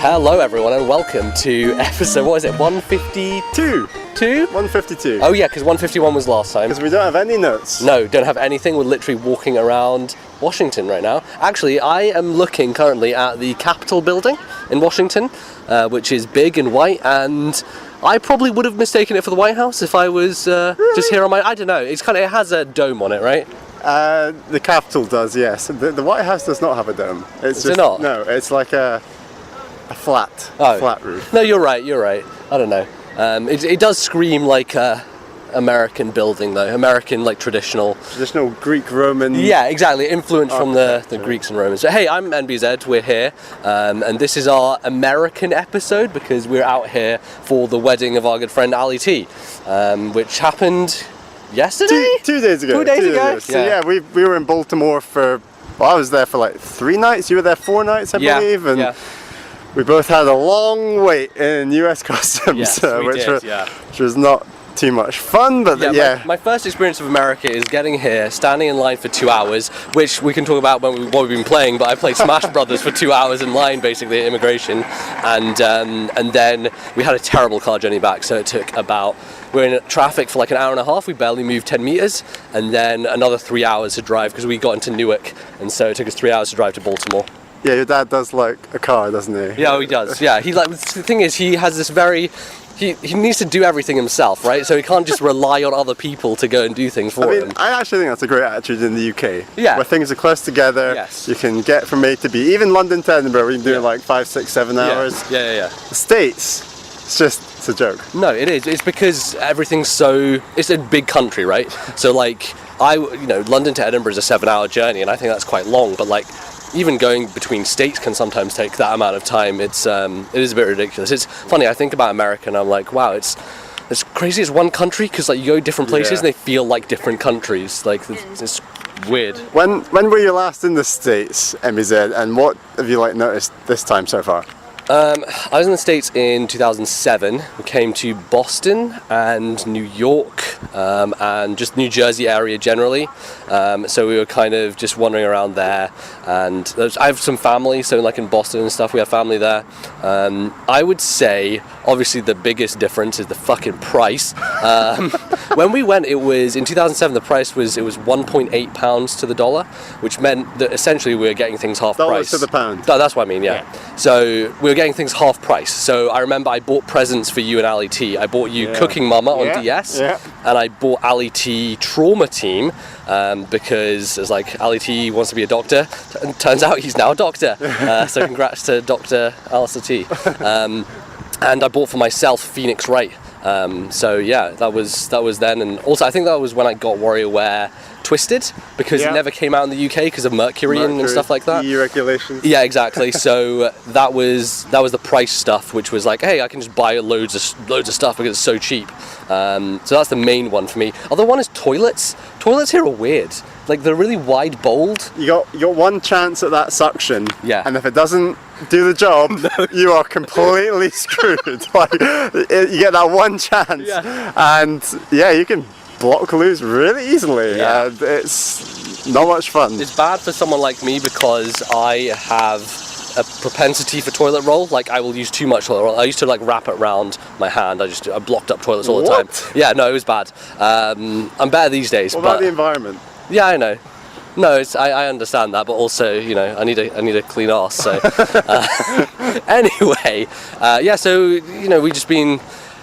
Hello everyone and welcome to episode, what is it, 152? 152. Oh yeah, because 151 was last time. Because we don't have any notes. No, don't have anything. We're literally walking around Washington right now. Actually, I am looking currently at the Capitol building in Washington, which is big and white, and I probably would have mistaken it for the White House if I was just here on my... I don't know, it has a dome on it, right? The Capitol does, yes. The White House does not have a dome. Is it not? No, it's like a flat roof. No, you're right. I don't know. It does scream like a American building though, American like traditional Greek Roman. Yeah, exactly, influenced from the Greeks and Romans. So hey, I'm NBZ, we're here, and this is our American episode because we're out here for the wedding of our good friend Ali T, which happened yesterday? 2 days ago. 2 days ago. So yeah, we were in Baltimore for, well, I was there for like 3 nights, you were there 4 nights I believe, and we both had a long wait in US Customs, which was not too much fun, but my first experience of America is getting here, standing in line for 2 hours, which we can talk about what we've been playing, but I played Smash Brothers for 2 hours in line basically at immigration, and then we had a terrible car journey back, so it took we were in traffic for like an hour and a half, we barely moved 10 meters, and then another 3 hours to drive because we got into Newark, and so it took us 3 hours to drive to Baltimore. Yeah, your dad does like a car, doesn't he? Yeah, he does. Yeah, the thing is, he has this he needs to do everything himself, right? So he can't just rely on other people to go and do things for him. I actually think that's a great attitude in the UK. Yeah. Where things are close together. Yes. You can get from A to B. Even London to Edinburgh, we can do like 5, 6, 7 hours. Yeah. The States, it's a joke. No, it is. It's because it's a big country, right? So like, London to Edinburgh is a 7-hour journey, and I think that's quite long, but like, even going between states can sometimes take that amount of time. It is a bit ridiculous. It's funny, I think about America and I'm like, wow, it's crazy. It's one country because like you go different places and they feel like different countries. Like it's weird. When were you last in the States, MZ, and what have you like noticed this time so far? I was in the States in 2007. We came to Boston and New York and just New Jersey area generally. So we were kind of just wandering around there. And I have some family, so like in Boston and stuff, we have family there. I would say, obviously, the biggest difference is the fucking price. When we went, it was in 2007. The price was £1.8 to the dollar, which meant that essentially we were getting things half price. Dollars to the pound. That's what I mean. Yeah. So we were getting things half price. So I remember I bought presents for you and Ali T. I bought you Cooking Mama on DS, and I bought Ali T Trauma Team because it's like Ali T wants to be a doctor, and turns out he's now a doctor. So congrats to Dr. Alistair T. And I bought for myself Phoenix Wright. So yeah, that was then, and also I think that was when I got WarioWare Twisted, because it never came out in the UK because of Mercury and stuff like that. EU regulations. Yeah, exactly. So that was the price stuff, which was like, hey, I can just buy loads of stuff because it's so cheap. So that's the main one for me. Other one is toilets. Toilets here are weird. Like they're really wide bowled. You got one chance at that suction. Yeah. And if it doesn't do the job, you are completely screwed. Like you get that one chance, and you can block loose really easily. Yeah. It's not much fun. It's bad for someone like me because I have a propensity for toilet roll. Like I will use too much toilet roll. I used to like wrap it around my hand. I blocked up toilets all the time. Yeah, no, it was bad. I'm better these days. What about the environment? Yeah, I know. No, I understand that, but also, I need a clean arse. So anyway, so we've just been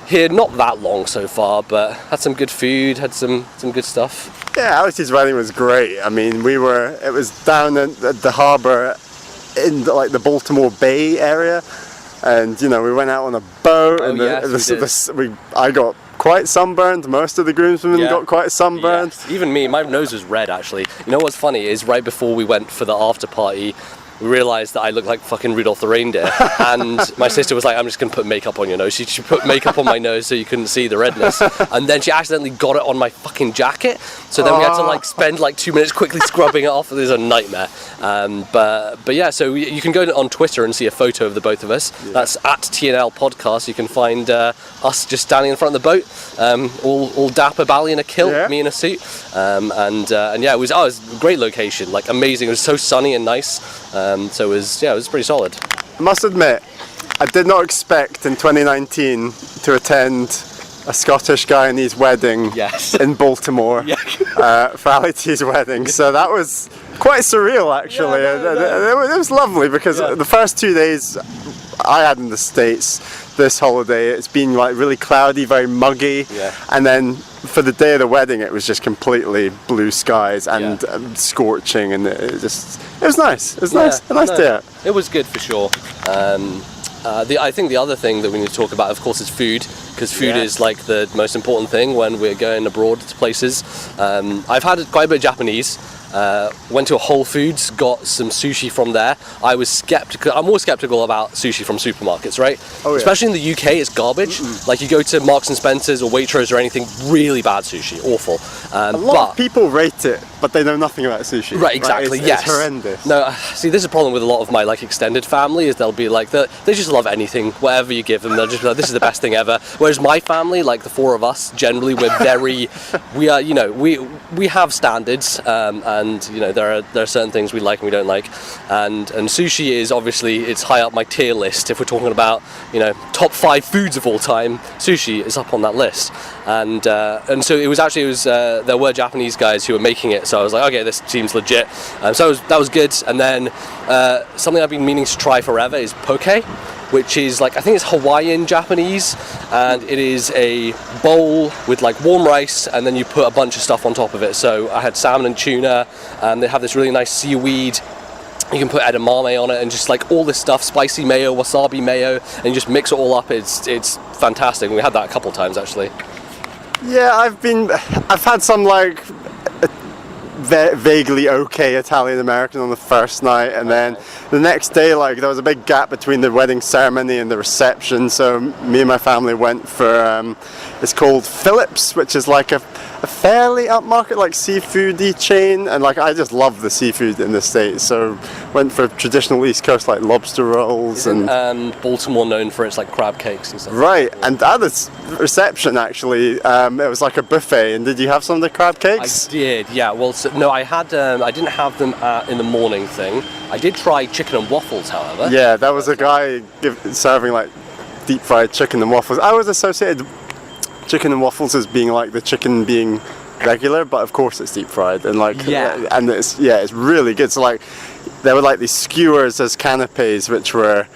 here not that long so far, but had some good food, had some good stuff. Yeah, Alex's wedding was great. I mean, it was down at the harbour in like the Baltimore Bay area, and we went out on a boat, I got quite sunburned. Most of the groomsmen got quite sunburned. Yes. Even me, my nose was red actually. You know what's funny is right before we went for the after party, we realised that I looked like fucking Rudolph the reindeer, and my sister was like, I'm just going to put makeup on your nose. She put makeup on my nose so you couldn't see the redness, and then she accidentally got it on my fucking jacket, so then we had to like spend like 2 minutes quickly scrubbing it off. It was a nightmare. But yeah, so you can go on Twitter and see a photo of the both of us. That's at TNL Podcast. You can find us just standing in front of the boat, all dapper Bally in a kilt, me in a suit, and yeah, it was a great location, like amazing. It was so sunny and nice. So it was pretty solid. I must admit, I did not expect in 2019 to attend a Scottish Guyanese wedding in Baltimore for Ali T's wedding. So that was quite surreal, actually. It was lovely because the first 2 days I had in the States this holiday, it's been like really cloudy, very muggy, and then for the day of the wedding it was just completely blue skies and scorching, and it was nice. It was a nice day out. It was good for sure. I think the other thing that we need to talk about, of course, is food, because food is like the most important thing when we're going abroad to places. I've had quite a bit of Japanese. Went to a Whole Foods, got some sushi from there. I was skeptical. I'm always skeptical about sushi from supermarkets, right? Especially in the UK, it's garbage. Like you go to Marks and Spencer's or Waitrose or anything, really bad sushi, awful. A lot of people rate it, but they know nothing about sushi. Right, exactly. Right? It's horrendous. No, see, this is a problem with a lot of my like extended family. Is they'll be like they just love anything, whatever you give them. They'll just be like, this is the best thing ever. Whereas my family, like the four of us, generally we're very, we are, you know, we have standards, and you know there are certain things we like and we don't like, and sushi is obviously it's high up my tier list. If we're talking about, you know, top 5 foods of all time, sushi is up on that list. And so it was there were Japanese guys who were making it, so I was like, okay, this seems legit. So that was good. And then something I've been meaning to try forever is poke, which is like, I think it's Hawaiian Japanese, and it is a bowl with like warm rice, and then you put a bunch of stuff on top of it. So I had salmon and tuna, and they have this really nice seaweed. You can put edamame on it, and just like all this stuff, spicy mayo, wasabi mayo, and you just mix it all up. It's fantastic. We had that a couple of times actually. Yeah, I've had some like vaguely okay Italian American on the first night, and then the next day, like, there was a big gap between the wedding ceremony and the reception, so me and my family went for it's called Phillips, which is like a fairly upmarket like seafoody chain, and like I just love the seafood in the States, so went for traditional East Coast like lobster rolls. Isn't, and Baltimore known for its like crab cakes and stuff. Right, and at the reception actually, it was like a buffet. And did you have some of the crab cakes? I did, yeah. Well, no, I had. I didn't have them in the morning thing. I did try chicken and waffles, however. Yeah, there was a guy serving like deep fried chicken and waffles. I was associated chicken and waffles as being like the chicken being regular, but of course it's deep fried, and like and it's really good. So like there were like these skewers as canapes, which were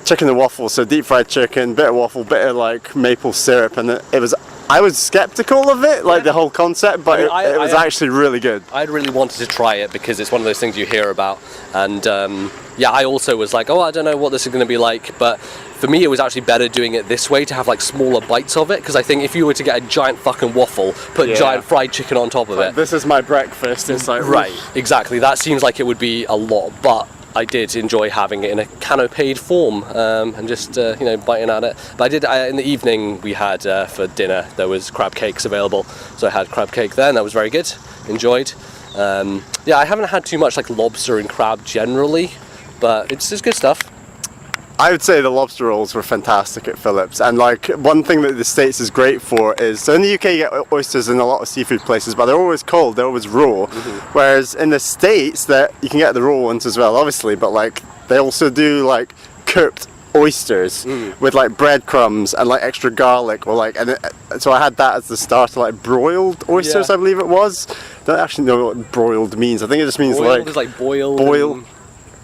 chicken and waffles, so deep fried chicken, bit of waffle, bit of like maple syrup, and it was. I was skeptical of it, like the whole concept, but it was actually really good. I really wanted to try it because it's one of those things you hear about, and I also was like, oh, I don't know what this is going to be like, but for me it was actually better doing it this way, to have like smaller bites of it, because I think if you were to get a giant fucking waffle, put giant fried chicken on top of it. This is my breakfast, it's like... Right, exactly, that seems like it would be a lot, but I did enjoy having it in a canopied form, and just biting at it. But I did in the evening we had for dinner there was crab cakes available, so I had crab cake then. That was very good. Enjoyed. I haven't had too much like lobster and crab generally, but it's just good stuff. I would say the lobster rolls were fantastic at Phillips, and like one thing that the States is great for is, so in the UK you get oysters in a lot of seafood places, but they're always cold, they're always raw, whereas in the States that you can get the raw ones as well, obviously, but like they also do like cooked oysters with like breadcrumbs and like extra garlic, or like, so I had that as the starter, like broiled oysters, I believe it was. Don't actually know what broiled means. I think it just means boiled is like boiled.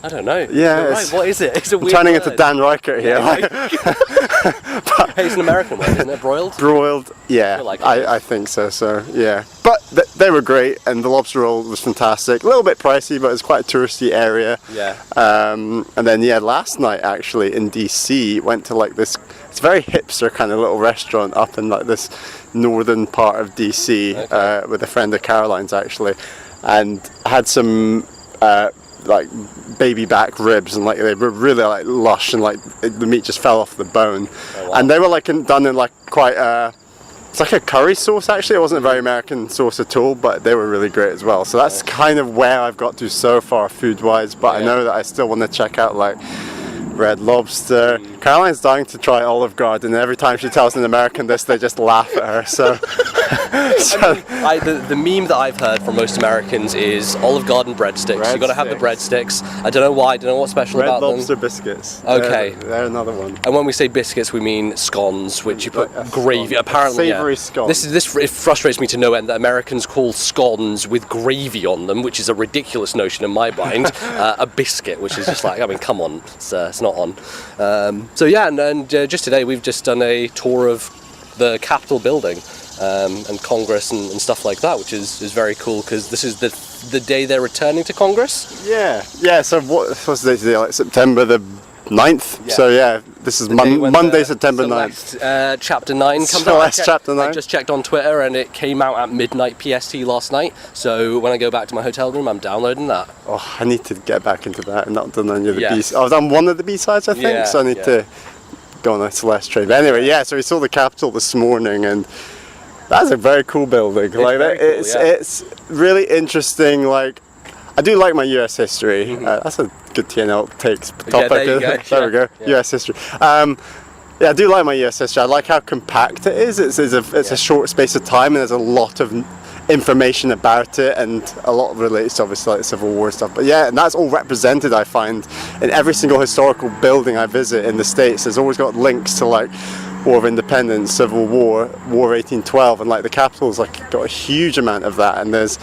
I don't know. Yeah, right. What is it? It's a weird turning word. into Dan Reichert here. Hey, it's an American word, isn't it? Broiled? Broiled, yeah. I think so. So yeah, but they were great, and the lobster roll was fantastic. A little bit pricey, but it's quite a touristy area. Yeah. And then last night actually in DC, went to like this. It's a very hipster kind of little restaurant up in like this northern part of DC, with a friend of Caroline's actually, and had some. Like baby back ribs, and like they were really like lush, and like the meat just fell off the bone. Oh, wow. And they were like done in like quite it's like a curry sauce actually. It wasn't a very American sauce at all, but they were really great as well. So that's kind of where I've got to so far food wise, but I know that I still want to check out like Red Lobster, Caroline's dying to try Olive Garden, and every time she tells an American this, they just laugh at her. So, the meme that I've heard from most Americans is Olive Garden breadsticks. You've got to have the breadsticks. I don't know why. I don't know what's special about them. Red Lobster biscuits. Okay, they're another one. And when we say biscuits, we mean scones, which you put gravy. Apparently, savoury scones. This it frustrates me to no end that Americans call scones with gravy on them, which is a ridiculous notion in my mind. A biscuit, which is just like, I mean, come on, it's not on. So yeah, and just today we've just done a tour of the Capitol building and Congress and stuff like that, which is very cool because this is the day they're returning to Congress. Yeah. So what's the date today? Like September the 9th. Yeah. So yeah, this is Monday, September 9th. Chapter 9 comes Celeste out. Chapter 9. I just checked on Twitter and it came out at midnight PST last night. So when I go back to my hotel room, I'm downloading that. Oh, I need to get back into that. I've not done any of the B-sides. I've done one of the B-sides, I think. So I need to go on a Celeste train. But anyway, yeah. So we saw the Capitol this morning, and that's a very cool building. It's really interesting. Like, I do like my US history. That's a good TNL takes topic. There we go. Yeah. US history. Yeah, I do like my US history. I like how compact it is. It's a short space of time, and there's a lot of information about it, and a lot relates to obviously like Civil War stuff. But yeah, and that's all represented, I find, in every single historical building I visit in the States. There's always got links to like War of Independence, Civil War, War of 1812, and like the Capitol's like got a huge amount of that. And there's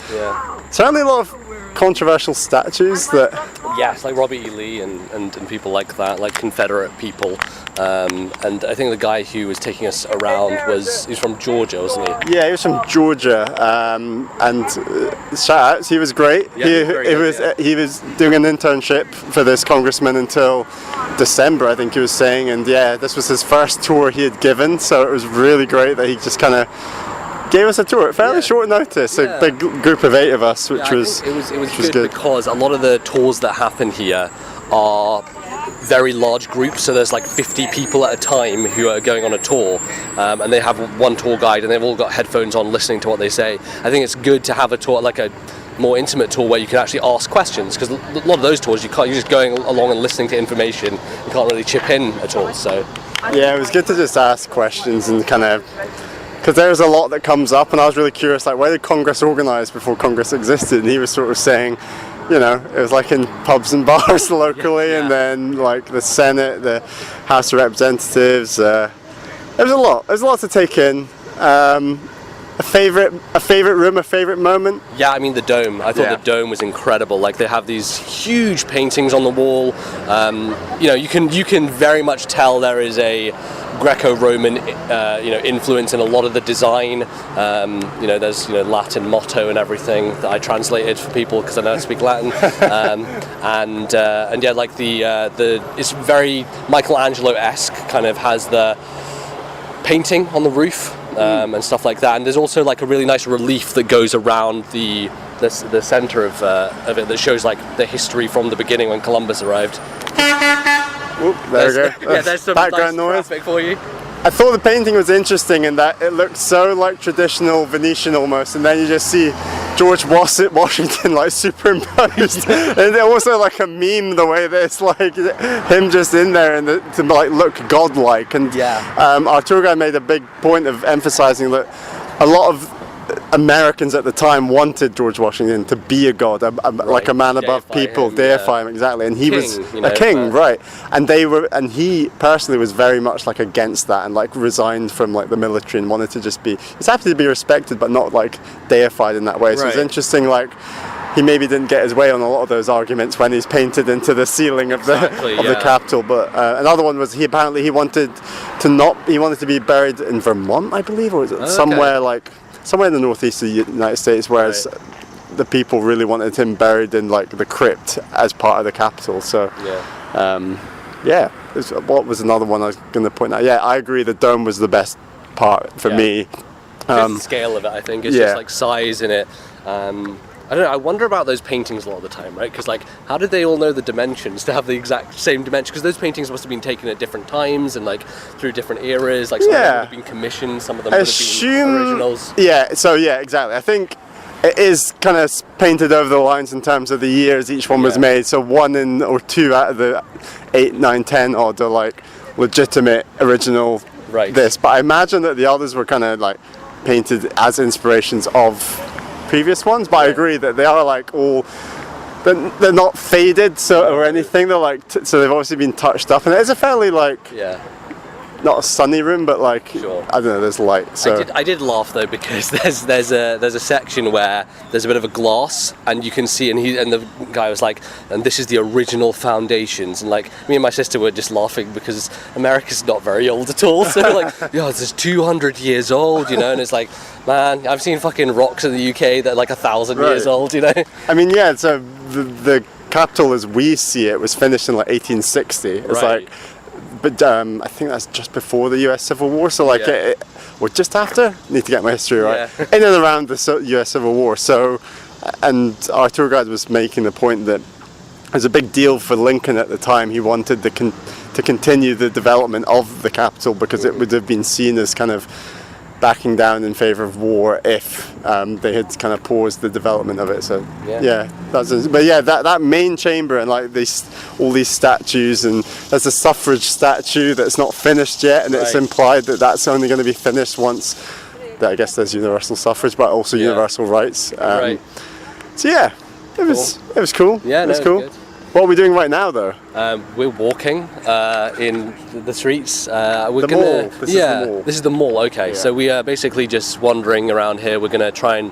certainly a lot of controversial statues that it's like Robert E. Lee and people like that, like Confederate people, and I think the guy who was taking us around he's from Georgia, wasn't he? Yeah, he was from Georgia, and shout outs, he was great. He was doing an internship for this congressman until December, I think he was saying, and yeah, this was his first tour he had given, so it was really great that he just kind of gave us a tour at fairly short notice, a big group of 8 of us, which was good because a lot of the tours that happen here are very large groups, so there's like 50 people at a time who are going on a tour, and they have one tour guide and they've all got headphones on listening to what they say. I think it's good to have a tour, like a more intimate tour where you can actually ask questions, because a lot of those tours you're just going along and listening to information, you can't really chip in at all. So yeah, it was good to just ask questions and kind of, because there's a lot that comes up, and I was really curious, like, where did Congress organise before Congress existed? And he was sort of saying, you know, it was like in pubs and bars locally, and then like the Senate, the House of Representatives. There's a lot to take in. A favourite room, a favourite moment? Yeah, I mean the dome. I thought the dome was incredible. Like, they have these huge paintings on the wall. You know, you can very much tell there is a Greco-Roman influence in a lot of the design. You know, there's Latin motto and everything that I translated for people because I don't speak Latin. And yeah, like the it's very Michelangelo-esque, kind of has the painting on the roof. And stuff like that, and there's also like a really nice relief that goes around the center of it that shows like the history from the beginning when Columbus arrived. Oop, there we go. Yeah, there's some background nice traffic for you. I thought the painting was interesting in that it looked so like traditional Venetian almost, and then you just see George Washington like superimposed. And also like a meme the way that it's like him just in there and to like look godlike. And our tour guide made a big point of emphasizing that a lot of Americans at the time wanted George Washington to be a god, like a man above people, deify him, exactly. And he was a king, right? And he personally was very much like against that, and like resigned from like the military and wanted to just be. He's happy to be respected, but not like deified in that way. So it's interesting, like. He maybe didn't get his way on a lot of those arguments when he's painted into the ceiling of the Capitol. But another one was he wanted to be buried in Vermont, I believe, or somewhere in the northeast of the United States, whereas the people really wanted him buried in like the crypt as part of the Capitol. So what was another one I was going to point out? Yeah, I agree. The dome was the best part for me. Just the scale of it, I think. It's just like size in it. I don't know, I wonder about those paintings a lot of the time, right? Because like, how did they all know the dimensions to have the exact same dimension? Because those paintings must have been taken at different times and like through different eras. Like some of them would have been commissioned, some of them would have been originals. Yeah, so exactly. I think it is kind of painted over the lines in terms of the years each one was made. So 1 or 2 out of the 8, 9, 10 odd are like legitimate original Right. this. But I imagine that the others were kind of like painted as inspirations of previous ones. But I agree that they are like all. They're not faded or anything. They're like so they've obviously been touched up, and it's a fairly like not a sunny room, but like Sure. I don't know. There's light. So I did laugh though because there's a section where there's a bit of a glass and you can see and the guy was like, and this is the original foundations, and like me and my sister were just laughing because America's not very old at all. So like, yeah, this is 200 years old, you know, and it's like, man, I've seen fucking rocks in the UK that are like 1,000 years old, you know. I mean, yeah. So the capital as we see it was finished in like 1860. It's like. But I think that's just before the US Civil War, so like, or just after. Need to get my history right. Yeah. In and around the US Civil War. So, and our tour guide was making the point that it was a big deal for Lincoln at the time. He wanted to continue the development of the capital because it would have been seen as kind of backing down in favour of war if they had kind of paused the development of it. So that main chamber and like all these statues, and there's a suffrage statue that's not finished yet, and it's implied that that's only going to be finished once. I guess there's universal suffrage, but also universal rights. So yeah, it was cool. Yeah, it was cool. Good. What are we doing right now, though? We're walking in the streets. Mall. This is the mall. Okay, yeah. So we are basically just wandering around here. We're going to try and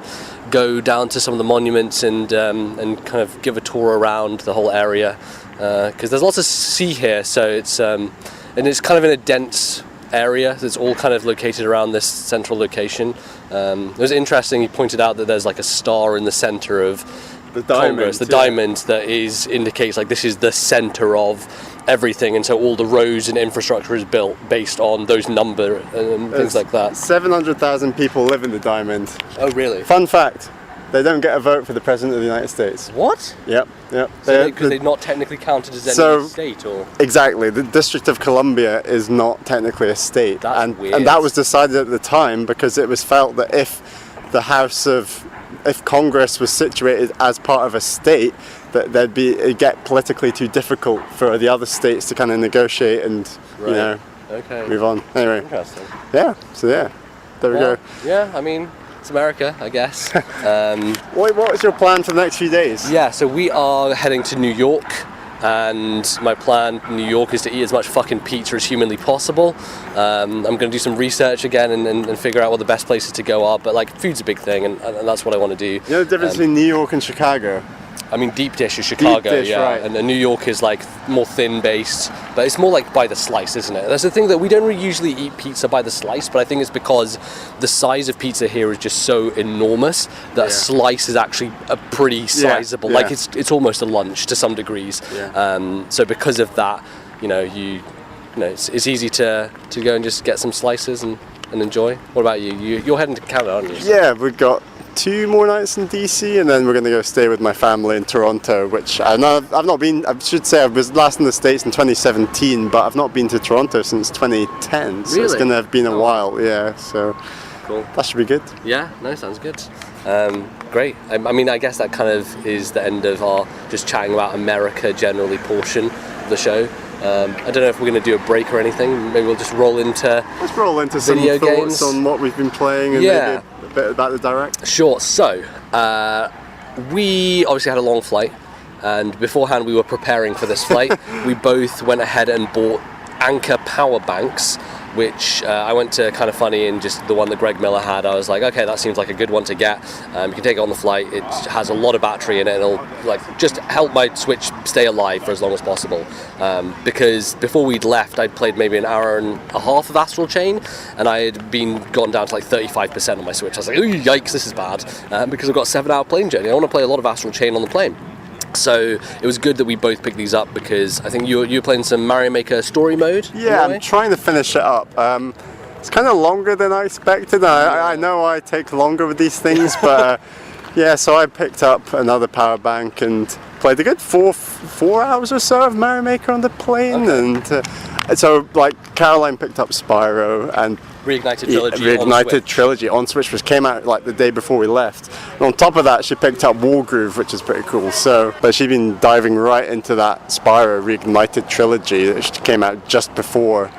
go down to some of the monuments and kind of give a tour around the whole area because there's lots to see here. So it's and it's kind of in a dense area. It's all kind of located around this central location. It was interesting. He pointed out that there's like a star in the center of the diamond that indicates like this is the center of everything, and so all the roads and infrastructure is built based on those number and things like that. 700,000 people live in the diamond. Oh, really? Fun fact: they don't get a vote for the president of the United States. What? Yep. So because they're not technically counted as any state, or exactly, the District of Columbia is not technically a state. That's weird. And that was decided at the time because it was felt that if Congress was situated as part of a state, that it'd get politically too difficult for the other states to kind of negotiate and move on. Anyway, interesting. Yeah. So there we go. Yeah, I mean, it's America, I guess. What's your plan for the next few days? Yeah, so we are heading to New York. And my plan in New York is to eat as much fucking pizza as humanly possible. I'm going to do some research again and figure out what the best places to go are. But like, food's a big thing, and that's what I want to do. You know the difference between New York and Chicago? I mean, deep dish is Chicago, right. And New York is like more thin based, but it's more like by the slice, isn't it? That's the thing, that we don't really usually eat pizza by the slice, but I think it's because the size of pizza here is just so enormous that a slice is actually a pretty sizable. Like it's almost a lunch to some degrees. Yeah. So because of that, it's easy to go and just get some slices and enjoy. What about you? You're heading to Canada, aren't you? Yeah, we've got 2 more nights in DC, and then we're going to go stay with my family in Toronto, which I've not been. I should say I was last in the States in 2017, but I've not been to Toronto since 2010, so it's going to have been a while. Yeah, so cool. That should be good. Yeah, no, sounds good. Great. I mean, I guess that kind of is the end of our just chatting about America generally portion of the show. I don't know if we're going to do a break or anything. Maybe we'll just roll into some video thoughts games on what we've been playing and maybe a bit about the Direct. Sure. So we obviously had a long flight, and beforehand we were preparing for this flight. We both went ahead and bought Anker power banks, which I went to Kind of Funny, and just the one that Greg Miller had, I was like, okay, that seems like a good one to get. You can take it on the flight. It has a lot of battery in it, and it'll like just help my Switch stay alive for as long as possible. Because before we'd left, I'd played maybe an hour and a half of Astral Chain, and I had gone down to like 35% on my Switch. I was like, ooh, yikes, this is bad, because I've got a 7-hour plane journey. I want to play a lot of Astral Chain on the plane. So it was good that we both picked these up, because I think you were playing some Mario Maker story mode. Yeah, I'm trying to finish it up. It's kind of longer than I expected. I know I take longer with these things, but so I picked up another power bank and played a good four hours or so of Mario Maker on the plane. Okay. And so like Caroline picked up Spyro and Reignited Trilogy on Switch, which came out like the day before we left. And on top of that, she picked up Wargroove, which is pretty cool. But she's been diving right into that Spyro Reignited Trilogy, which came out just before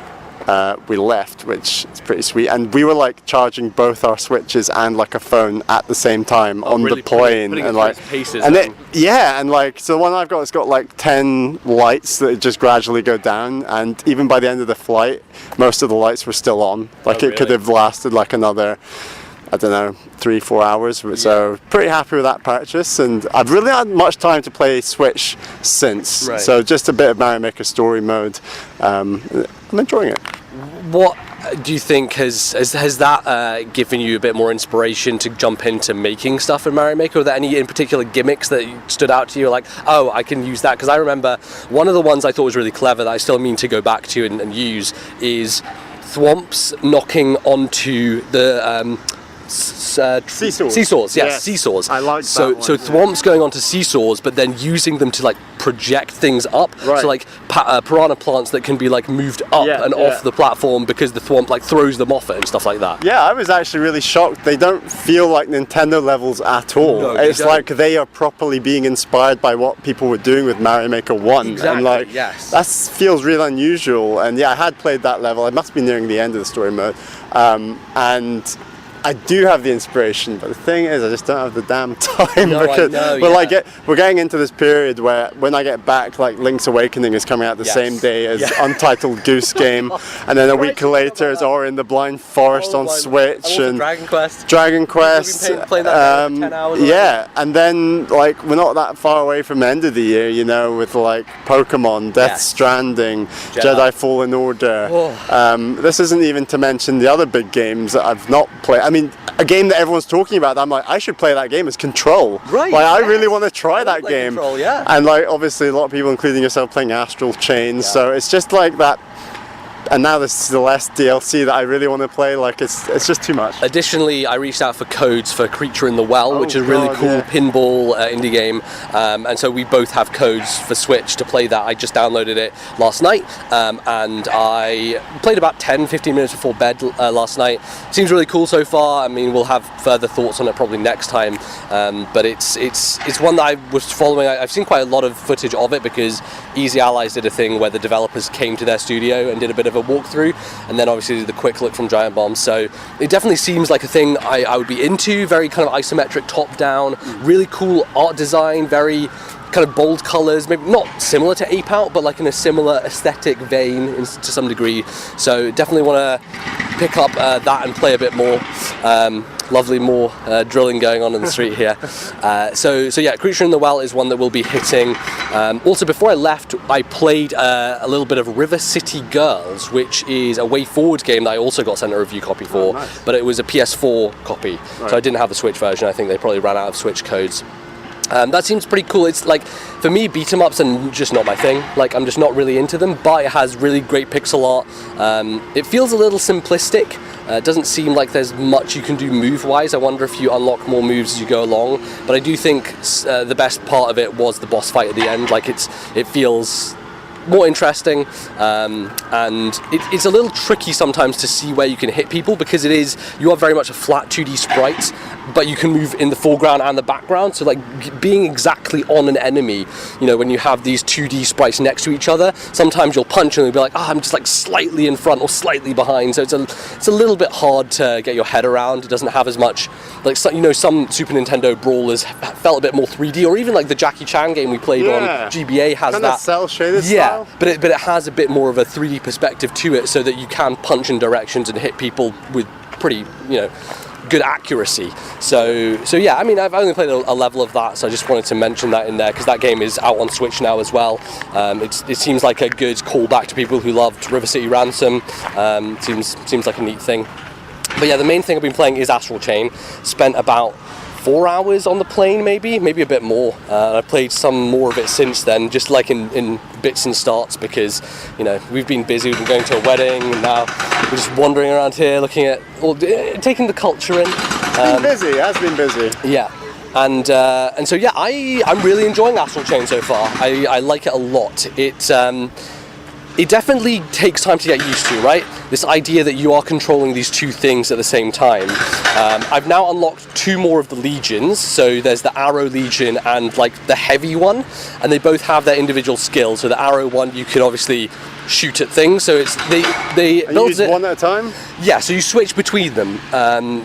we left, which is pretty sweet. And we were like charging both our Switches and like a phone at the same time on really the plane, putting and like paces and like so the one I've got, it's got like 10 lights that just gradually go down, and even by the end of the flight, most of the lights were still on. Like it could have lasted like another, I don't know, 3-4 hours. So pretty happy with that purchase, and I've really had much time to play Switch since. Right. So just a bit of Mario Maker story mode. I'm enjoying it. What do you think has that given you a bit more inspiration to jump into making stuff in Mario Maker? Are there any in particular gimmicks that stood out to you, like, oh, I can use that? Because I remember one of the ones I thought was really clever that I still mean to go back to and use is thwomps knocking onto the seesaws. Yes, seesaws. I like so that one. So thwomps going onto seesaws, but then using them to like project things up. Right. So like piranha plants that can be like moved up and off the platform because the thwomp like throws them off it and stuff like that. Yeah, I was actually really shocked. They don't feel like Nintendo levels at all. No, it's like they are properly being inspired by what people were doing with Mario Maker 1. Exactly, and like that feels really unusual. And yeah, I had played that level. I must be nearing the end of the story mode. And I do have the inspiration, but the thing is, I just don't have the damn time. Because we're getting into this period where when I get back, like Link's Awakening is coming out the same day as Untitled Goose Game, and then a week later is Ori and the Blind Forest on Switch, and Dragon Quest. Dragon Quest. We've been playing that for 10 hours. And then like we're not that far away from the end of the year, you know, with like Pokemon, Death Stranding, Jedi Fallen Order. This isn't even to mention the other big games that I've not played. I mean, a game that everyone's talking about, I'm like, I should play that game, is Control. Right. Like, I really want to try that game. Control, yeah. And like, obviously, a lot of people, including yourself, playing Astral Chain. So it's just like that. And now there's Celeste DLC that I really want to play. Like, it's just too much. Additionally, I reached out for codes for Creature in the Well, which is a really cool pinball indie game. And so we both have codes for Switch to play that. I just downloaded it last night, and I played about 10-15 minutes before bed last night. Seems really cool so far. I mean, we'll have further thoughts on it probably next time. But it's one that I was following. I've seen quite a lot of footage of it because Easy Allies did a thing where the developers came to their studio and did a bit of a walkthrough, and then obviously the quick look from Giant Bomb. So it definitely seems like a thing I would be into. Very kind of isometric top down, really cool art design, very kind of bold colors, maybe not similar to Ape Out, but like in a similar aesthetic vein to some degree. So definitely want to pick up that and play a bit more. Lovely more drilling going on in the street here. So yeah, Creature in the Well is one that we'll be hitting. Also, before I left, I played a little bit of River City Girls, which is a Way Forward game that I also got sent a review copy for, but it was a PS4 copy, so I didn't have the Switch version. I think they probably ran out of Switch codes. That seems pretty cool. It's like, for me, beat 'em ups are just not my thing. Like, I'm just not really into them, but it has really great pixel art. It feels a little simplistic. It doesn't seem like there's much you can do move-wise. I wonder if you unlock more moves as you go along. But I do think the best part of it was the boss fight at the end. Like, it feels more interesting, and it's a little tricky sometimes to see where you can hit people, because you are very much a flat 2D sprite, but you can move in the foreground and the background. So like being exactly on an enemy, you know, when you have these 2D sprites next to each other, sometimes you'll punch and you'll be like, I'm just like slightly in front or slightly behind. So it's a little bit hard to get your head around. It doesn't have as much, like, you know, some Super Nintendo brawlers felt a bit more 3D, or even like the Jackie Chan game we played on GBA has kind that. Of cell shaded style. But it has a bit more of a 3D perspective to it, so that you can punch in directions and hit people with pretty, you know, good accuracy. So yeah, I mean, I've only played a level of that, so I just wanted to mention that in there, because that game is out on Switch now as well. It seems like a good callback to people who loved River City Ransom. Seems like a neat thing. But yeah, the main thing I've been playing is Astral Chain. Spent about 4 hours on the plane, maybe a bit more. I've played some more of it since then, just like in bits and starts, because, you know, we've been busy, we've been going to a wedding, and now we're just wandering around here looking at, taking the culture in. It has been busy. Yeah. And so yeah, I'm really enjoying Astral Chain so far. I like it a lot. It definitely takes time to get used to, right? This idea that you are controlling these two things at the same time. I've now unlocked 2 more of the legions. So there's the Arrow Legion and like the heavy one, and they both have their individual skills. So the Arrow one, you can obviously shoot at things. So it's they and you use one at a time? Yeah, so you switch between them.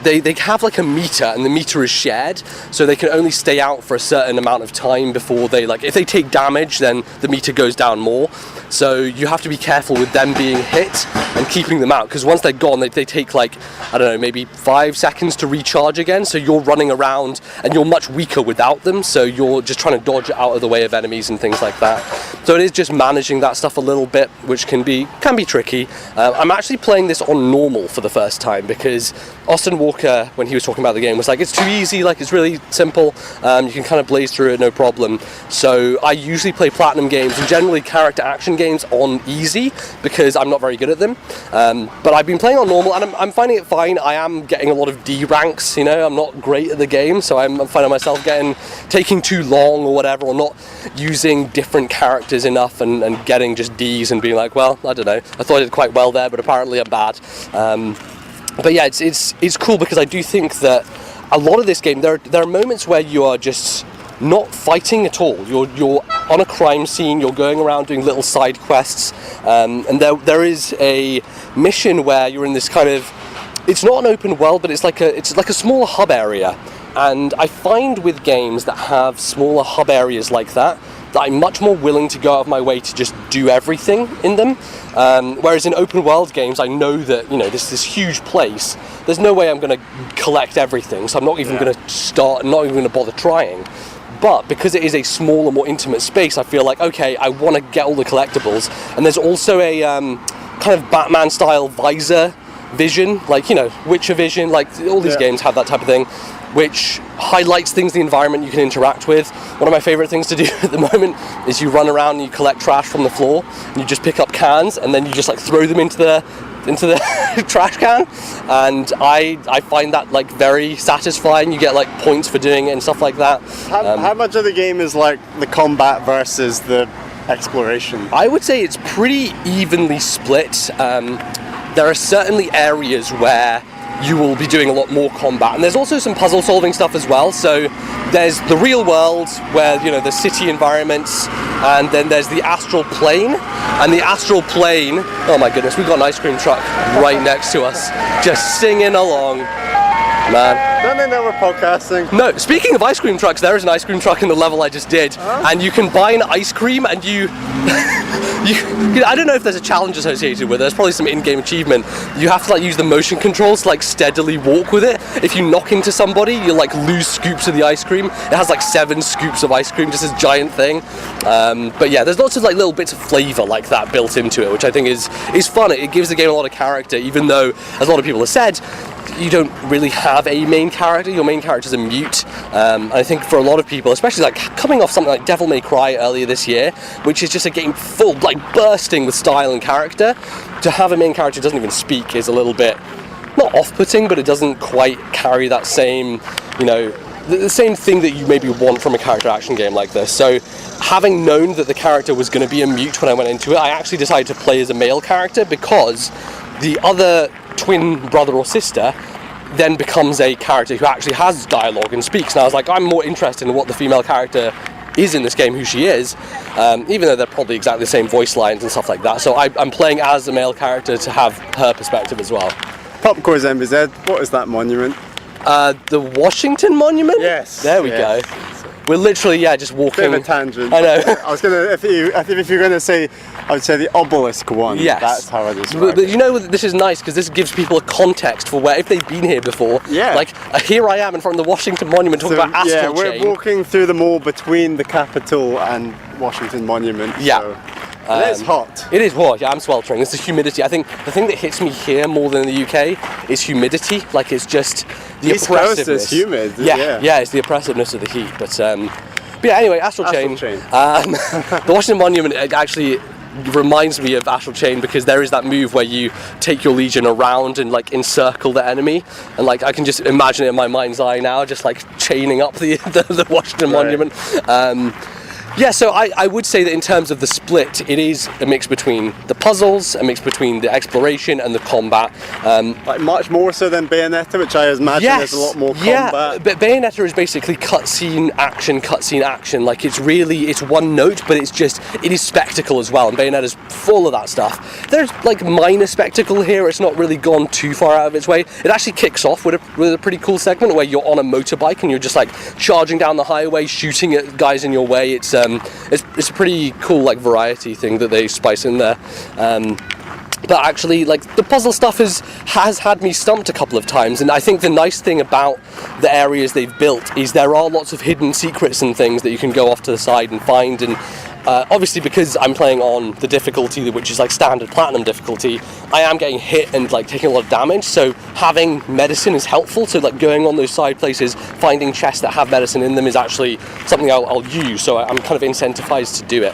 They have like a meter, and the meter is shared, so they can only stay out for a certain amount of time before they, like, if they take damage, then the meter goes down more. So you have to be careful with them being hit and keeping them out, because once they're gone, they take like, I don't know, maybe 5 seconds to recharge again. So you're running around and you're much weaker without them, so you're just trying to dodge out of the way of enemies and things like that. So it is just managing that stuff a little bit, which can be tricky. I'm actually playing this on normal for the first time, because Austin Walker, when he was talking about the game, was like, it's too easy, like it's really simple, you can kind of blaze through it, no problem. So I usually play Platinum games and generally character action games on easy, because I'm not very good at them. But I've been playing on normal, and I'm finding it fine. I am getting a lot of D ranks, you know, I'm not great at the game, so I'm finding myself taking too long or whatever, or not using different characters enough, and getting just Ds and being like, well, I don't know, I thought I did quite well there, but apparently I'm bad. But yeah, it's cool, because I do think that a lot of this game, there are moments where you are just not fighting at all. You're on a crime scene, you're going around doing little side quests, and there is a mission where you're in this kind of, it's not an open world, but it's like a smaller hub area. And I find with games that have smaller hub areas like that I'm much more willing to go out of my way to just do everything in them. Whereas in open world games, I know that, you know, this huge place, there's no way I'm going to collect everything, so I'm not even going to start, not even going to bother trying. But because it is a smaller, more intimate space, I feel like, okay, I want to get all the collectibles. And there's also a kind of Batman-style visor vision, like, you know, Witcher vision, like all these games have that type of thing, which highlights things in the environment you can interact with. One of my favourite things to do at the moment is you run around and you collect trash from the floor, and you just pick up cans, and then you just like throw them into the trash can, and I find that like very satisfying. You get like points for doing it and stuff like that. How much of the game is like the combat versus the exploration? I would say it's pretty evenly split. There are certainly areas where you will be doing a lot more combat, and there's also some puzzle solving stuff as well. So there's the real world where, you know, the city environments, and then there's the astral plane. And the astral plane, oh my goodness, we've got an ice cream truck right next to us just singing along, man. Don't they know we're podcasting? No, speaking of ice cream trucks, there is an ice cream truck in the level I just did, and you can buy an ice cream, and you I don't know if there's a challenge associated with it. There's probably some in-game achievement. You have to like use the motion controls to like steadily walk with it. If you knock into somebody, you like lose scoops of the ice cream. It has like 7 scoops of ice cream, just this giant thing. But yeah, there's lots of like little bits of flavour like that built into it, which I think is fun. It gives the game a lot of character, even though, as a lot of people have said, you don't really have a main character. Your main character is a mute. I think for a lot of people, especially like coming off something like Devil May Cry earlier this year, which is just a game full, like bursting with style and character, to have a main character who doesn't even speak is a little bit, not off-putting, but it doesn't quite carry that same, you know, the same thing that you maybe want from a character action game like this. So having known that the character was going to be a mute when I went into it, I actually decided to play as a male character, because the other twin brother or sister then becomes a character who actually has dialogue and speaks. And I was like, I'm more interested in what the female character is in this game, who she is, even though they're probably exactly the same voice lines and stuff like that. So I'm playing as a male character to have her perspective as well. Popcorn MBZ, what is that monument? The Washington Monument? Yes. There we go. We're literally, just walking. Bit of a tangent. I know. I was gonna, if you're gonna say, I would say the obelisk one. Yes. That's how I describe it. But you know, this is nice because this gives people a context for where, if they've been here before. Yeah. Like, here I am in front of the Washington Monument talking about Astral Chain. Yeah, we're walking through the mall between the Capitol and Washington Monument. Yeah. So. It is hot. It is hot, yeah, I'm sweltering. It's the humidity. I think the thing that hits me here more than in the UK is humidity. Like, it's just the East oppressiveness. Coast is humid. Yeah, it's the oppressiveness of the heat. But yeah, anyway, Astral Chain. The Washington Monument actually reminds me of Astral Chain because there is that move where you take your Legion around and like encircle the enemy, and like I can just imagine it in my mind's eye now, just like chaining up the Washington Monument. Yeah, so I would say that in terms of the split, it is a mix between the puzzles, a mix between the exploration and the combat. Like much more so than Bayonetta, which I imagine is a lot more combat. Yeah, but Bayonetta is basically cutscene action. Like it's one note, but it is spectacle as well, and Bayonetta's full of that stuff. There's like minor spectacle here. It's not really gone too far out of its way. It actually kicks off with a pretty cool segment where you're on a motorbike and you're just like charging down the highway, shooting at guys in your way. It's a pretty cool like variety thing that they spice in there. But actually, like, the puzzle stuff has had me stumped a couple of times, and I think the nice thing about the areas they've built is there are lots of hidden secrets and things that you can go off to the side and find, and obviously because I'm playing on the difficulty, which is like standard platinum difficulty, I am getting hit and like taking a lot of damage, so having medicine is helpful. So like going on those side places, finding chests that have medicine in them is actually something I'll use, so I'm kind of incentivized to do it.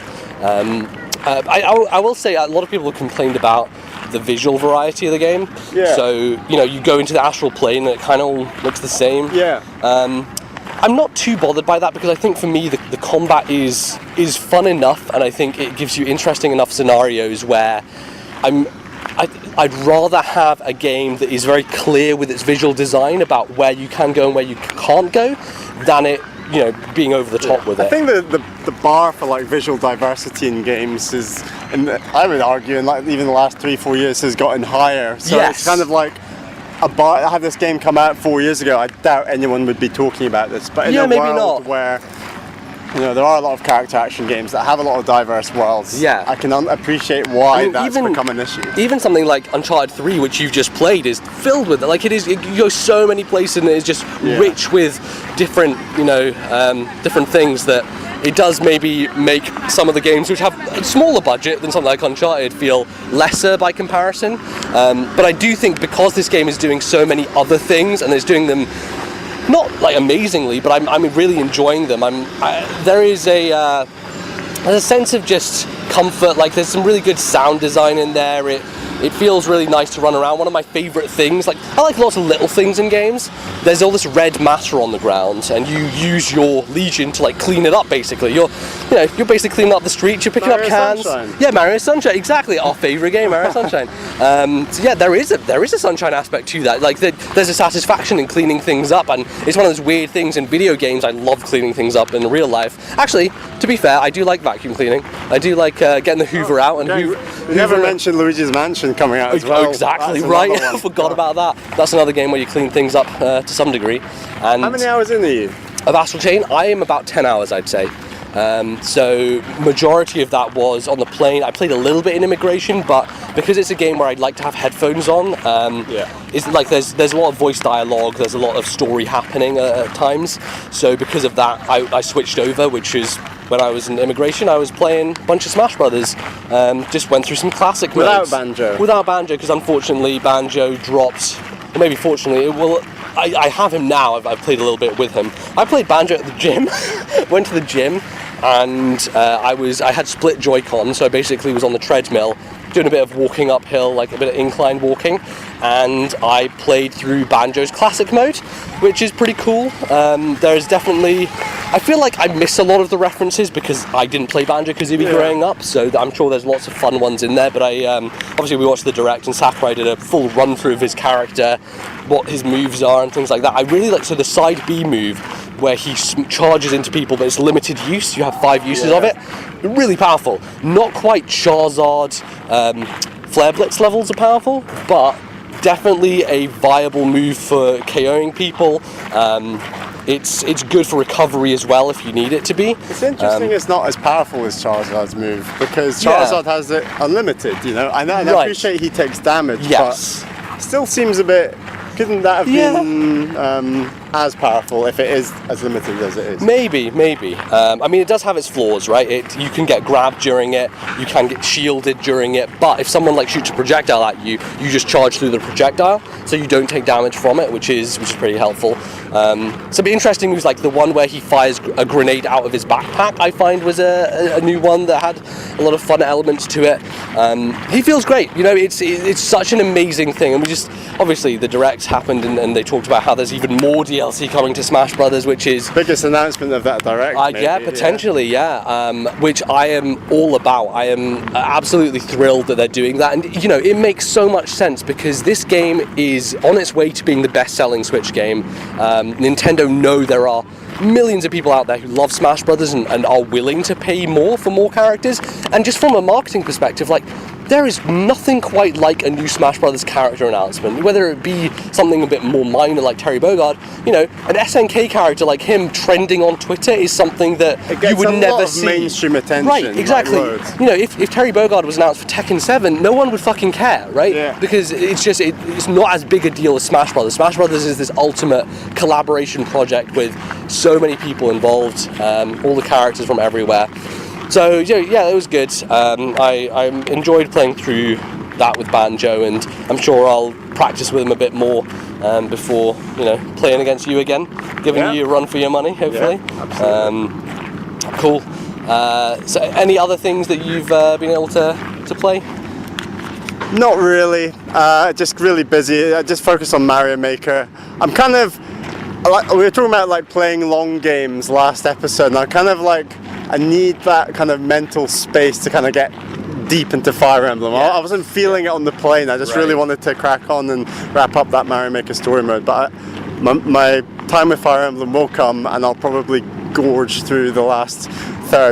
I will say a lot of people have complained about the visual variety of the game. Yeah. So, you go into the astral plane and it kind of all looks the same. Yeah. I'm not too bothered by that because I think for me the combat is fun enough, and I think it gives you interesting enough scenarios where I'd rather have a game that is very clear with its visual design about where you can go and where you can't go than it being over the top with it. I think the bar for like visual diversity in games is, I would argue, in like even the last 3-4 years has gotten higher. So yes. It's kind of like a bar. I had this game come out 4 years ago. I doubt anyone would be talking about this, but in a world where there are a lot of character action games that have a lot of diverse worlds. Yeah. I can appreciate why that's become an issue. Even something like Uncharted 3, which you've just played, is filled with it. Like you go so many places and it's just rich with different, different things that it does maybe make some of the games which have a smaller budget than something like Uncharted feel lesser by comparison. But I do think because this game is doing so many other things and it's doing them not like amazingly, but I'm really enjoying them. There's a sense of just comfort. Like there's some really good sound design in there. It feels really nice to run around. One of my favourite things, like I like lots of little things in games. There's all this red matter on the ground, and you use your Legion to like clean it up. Basically, you're basically cleaning up the streets. You're picking Mario up cans. Sunshine. Yeah, Mario Sunshine, exactly. Our favourite game, Mario Sunshine. So yeah, there is a Sunshine aspect to that. Like there's a satisfaction in cleaning things up, and it's one of those weird things in video games. I love cleaning things up in real life. Actually, to be fair, I do like vacuum cleaning. I do like getting the Hoover out and You never mentioned Luigi's Mansion coming out as well. Exactly, right. I forgot about that. That's another game where you clean things up to some degree. And how many hours in are you? Of Astral Chain, I am about 10 hours, I'd say. So majority of that was on the plane. I played a little bit in Immigration, but because it's a game where I'd like to have headphones on, it's like there's a lot of voice dialogue, there's a lot of story happening at times. So because of that, I switched over, which is when I was in Immigration, I was playing a bunch of Smash Brothers. Just went through some classic modes. Without Banjo, because unfortunately Banjo dropped. Or maybe fortunately, I have him now. I've played a little bit with him. I played Banjo at the gym. Went to the gym, and I had split Joy-Con, so I basically was on the treadmill doing a bit of walking uphill, like a bit of incline walking, and I played through Banjo's classic mode, which is pretty cool. There's definitely, I feel like I miss a lot of the references because I didn't play Banjo-Kazooie growing up, so I'm sure there's lots of fun ones in there, but obviously we watched the direct and Sakurai did a full run through of his character, what his moves are and things like that. I really like, so the side B move, where he charges into people, but it's limited use. You have 5 uses of it. Really powerful. Not quite Charizard, Flare Blitz levels are powerful, but definitely a viable move for KOing people. It's good for recovery as well if you need it to be. It's interesting it's not as powerful as Charizard's move, because Charizard has it unlimited, and I appreciate he takes damage, but still seems a bit. Couldn't that have been as powerful if it is as limited as it is? Maybe. I mean, it does have its flaws, right? You can get grabbed during it, you can get shielded during it, but if someone like shoots a projectile at you, you just charge through the projectile, so you don't take damage from it, which is pretty helpful. So it'd be interesting was like the one where he fires a grenade out of his backpack. I find was a new one that had a lot of fun elements to it. He feels great. You know, it's such an amazing thing, and we just obviously the directs happened and they talked about how there's even more DLC coming to Smash Brothers, which is biggest announcement of that direct. Yeah, potentially, which I am all about. I am absolutely thrilled that they're doing that, and you know, it makes so much sense because this game is on its way to being the best-selling Switch game. Nintendo know there are millions of people out there who love Smash Brothers and are willing to pay more for more characters, and just from a marketing perspective, like, there is nothing quite like a new Smash Brothers character announcement, whether it be something a bit more minor like Terry Bogard. You know, an SNK character like him trending on Twitter is something that you would never see. Mainstream attention. Right, exactly. Like, you know, if Terry Bogard was announced for Tekken 7, no one would fucking care, right? Yeah. Because it's just, it's not as big a deal as Smash Brothers. Smash Brothers is this ultimate collaboration project with so many people involved, all the characters from everywhere. So yeah, it was good. I enjoyed playing through that with Banjo, and I'm sure I'll practice with him a bit more before, you know, playing against you again, giving you a run for your money, hopefully. Yeah, absolutely. Cool. So any other things that you've been able to play? Not really. Just really busy. I just focus on Mario Maker. I'm kind of like, we were talking about like playing long games last episode, and I need that kind of mental space to kind of get deep into Fire Emblem. I wasn't feeling it on the plane. I just really wanted to crack on and wrap up that Mario Maker story mode. But my time with Fire Emblem will come, and I'll probably gorge through the last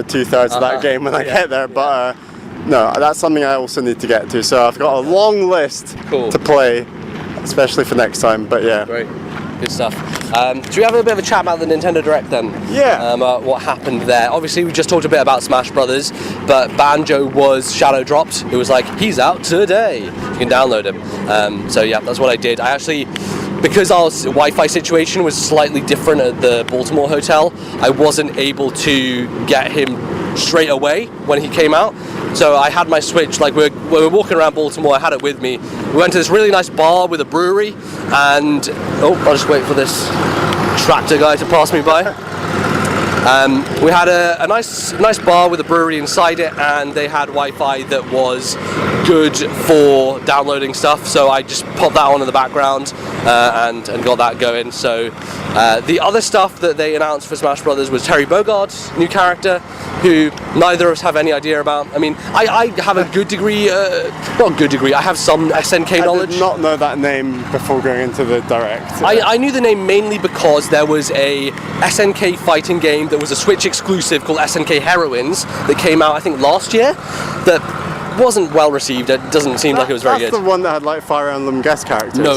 two-thirds of that game when I get there. But no, that's something I also need to get to. So I've got a long list to play, especially for next time. But yeah. Great. Good stuff. Should we have a bit of a chat about the Nintendo Direct then? Yeah. What happened there? Obviously, we just talked a bit about Smash Brothers, but Banjo was shadow dropped. It was like, he's out today. You can download him. So yeah, that's what I did. I actually, because our Wi-Fi situation was slightly different at the Baltimore hotel, I wasn't able to get him straight away when he came out. So I had my Switch, like we were walking around Baltimore, I had it with me. We went to this really nice bar with a brewery, and I'll just wait for this tractor guy to pass me by. We had a nice bar with a brewery inside it, and they had Wi-Fi that was good for downloading stuff, so I just popped that on in the background and got that going. So the other stuff that they announced for Smash Brothers was Terry Bogard's new character, who neither of us have any idea about. I mean, I have a good degree, not a good degree, I have some SNK knowledge. I did not know that name before going into the Direct. I knew the name mainly because there was a SNK fighting game that was a Switch exclusive called SNK Heroines that came out, I think, last year, that wasn't well received. It doesn't seem like it was very good. That's the one that had like Fire Emblem guest characters? No.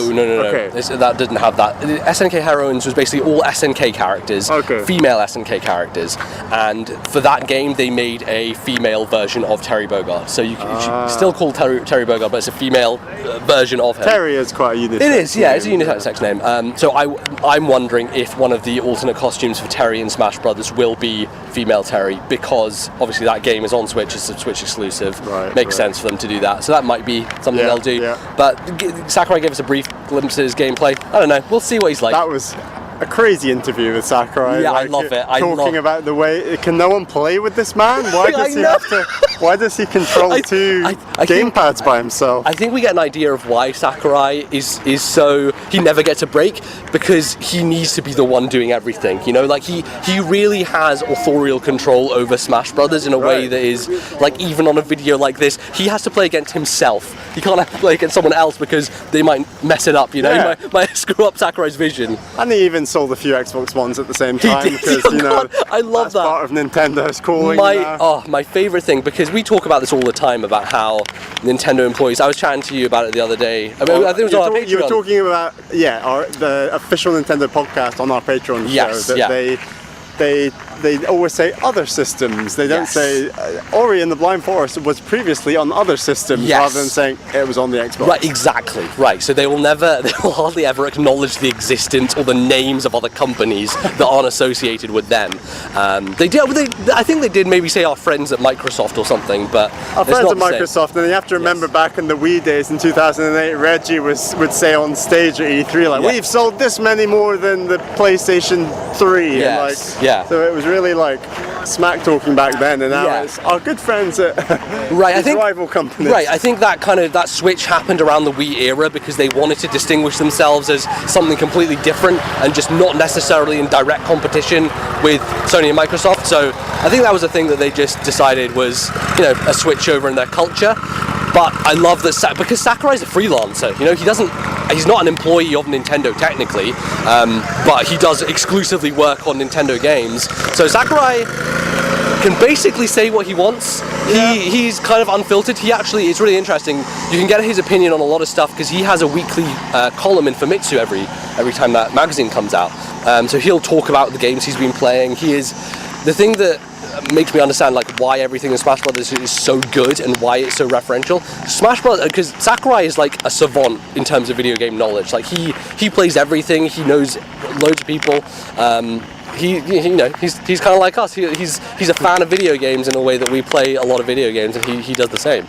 Okay. That didn't have that. SNK Heroines was basically all SNK characters, female SNK characters, and for that game they made a female version of Terry Bogard. So you can still call Terry Bogard, but it's a female version of him. Terry is quite a unisex. It is, yeah, it's a unisex name. So I'm wondering if one of the alternate costumes for Terry in Smash Brothers will be female Terry, because obviously that game is on Switch, it's a Switch exclusive. Makes sense for them to do that, so that might be something they'll do. But Sakurai gave us a brief glimpse of his gameplay. I don't know, we'll see what he's like. That was a crazy interview with Sakurai. Yeah, I love it. Talking about the way, can no one play with this man? Why does he have to? Why does he control two gamepads by himself? I think we get an idea of why Sakurai is so, he never gets a break, because he needs to be the one doing everything. You know, like he really has authorial control over Smash Brothers in a way that is like, even on a video like this, he has to play against himself. He can't have to play against someone else because they might mess it up. You know, he might screw up Sakurai's vision. And he even sold a few Xbox Ones at the same time, because I love that. Part of Nintendo's calling. My favourite thing, because we talk about this all the time about how Nintendo employees. I was chatting to you about it the other day. I think it was on our Patreon. You were talking about the official Nintendo podcast on our Patreon show. That they they always say other systems. They don't say Ori and the Blind Forest was previously on other systems, rather than saying it was on the Xbox. Right, exactly. Right. So they will hardly ever acknowledge the existence or the names of other companies that aren't associated with them. I think they did maybe say our friends at Microsoft or something, but our friends at Microsoft. And you have to remember back in the Wii days in 2008, Reggie would say on stage at E3 like, we've sold this many more than the PlayStation 3. Yes. And so it was really like smack talking back then, and now it's our good friends at rival companies. Right, I think that switch happened around the Wii era because they wanted to distinguish themselves as something completely different and just not necessarily in direct competition with Sony and Microsoft. So I think that was a thing that they just decided was, a switch over in their culture. But I love that because Sakurai's a freelancer. He's not an employee of Nintendo technically, but he does exclusively work on Nintendo games. So Sakurai can basically say what he wants. He's kind of unfiltered. It's really interesting. You can get his opinion on a lot of stuff because he has a weekly column in Famitsu every time that magazine comes out. So he'll talk about the games he's been playing. The thing that makes me understand why everything in Smash Brothers is so good and why it's so referential. Smash Brothers, because Sakurai is like a savant in terms of video game knowledge. He plays everything. He knows loads of people. He's kind of like us. He's a fan of video games in a way that we play a lot of video games, and he does the same.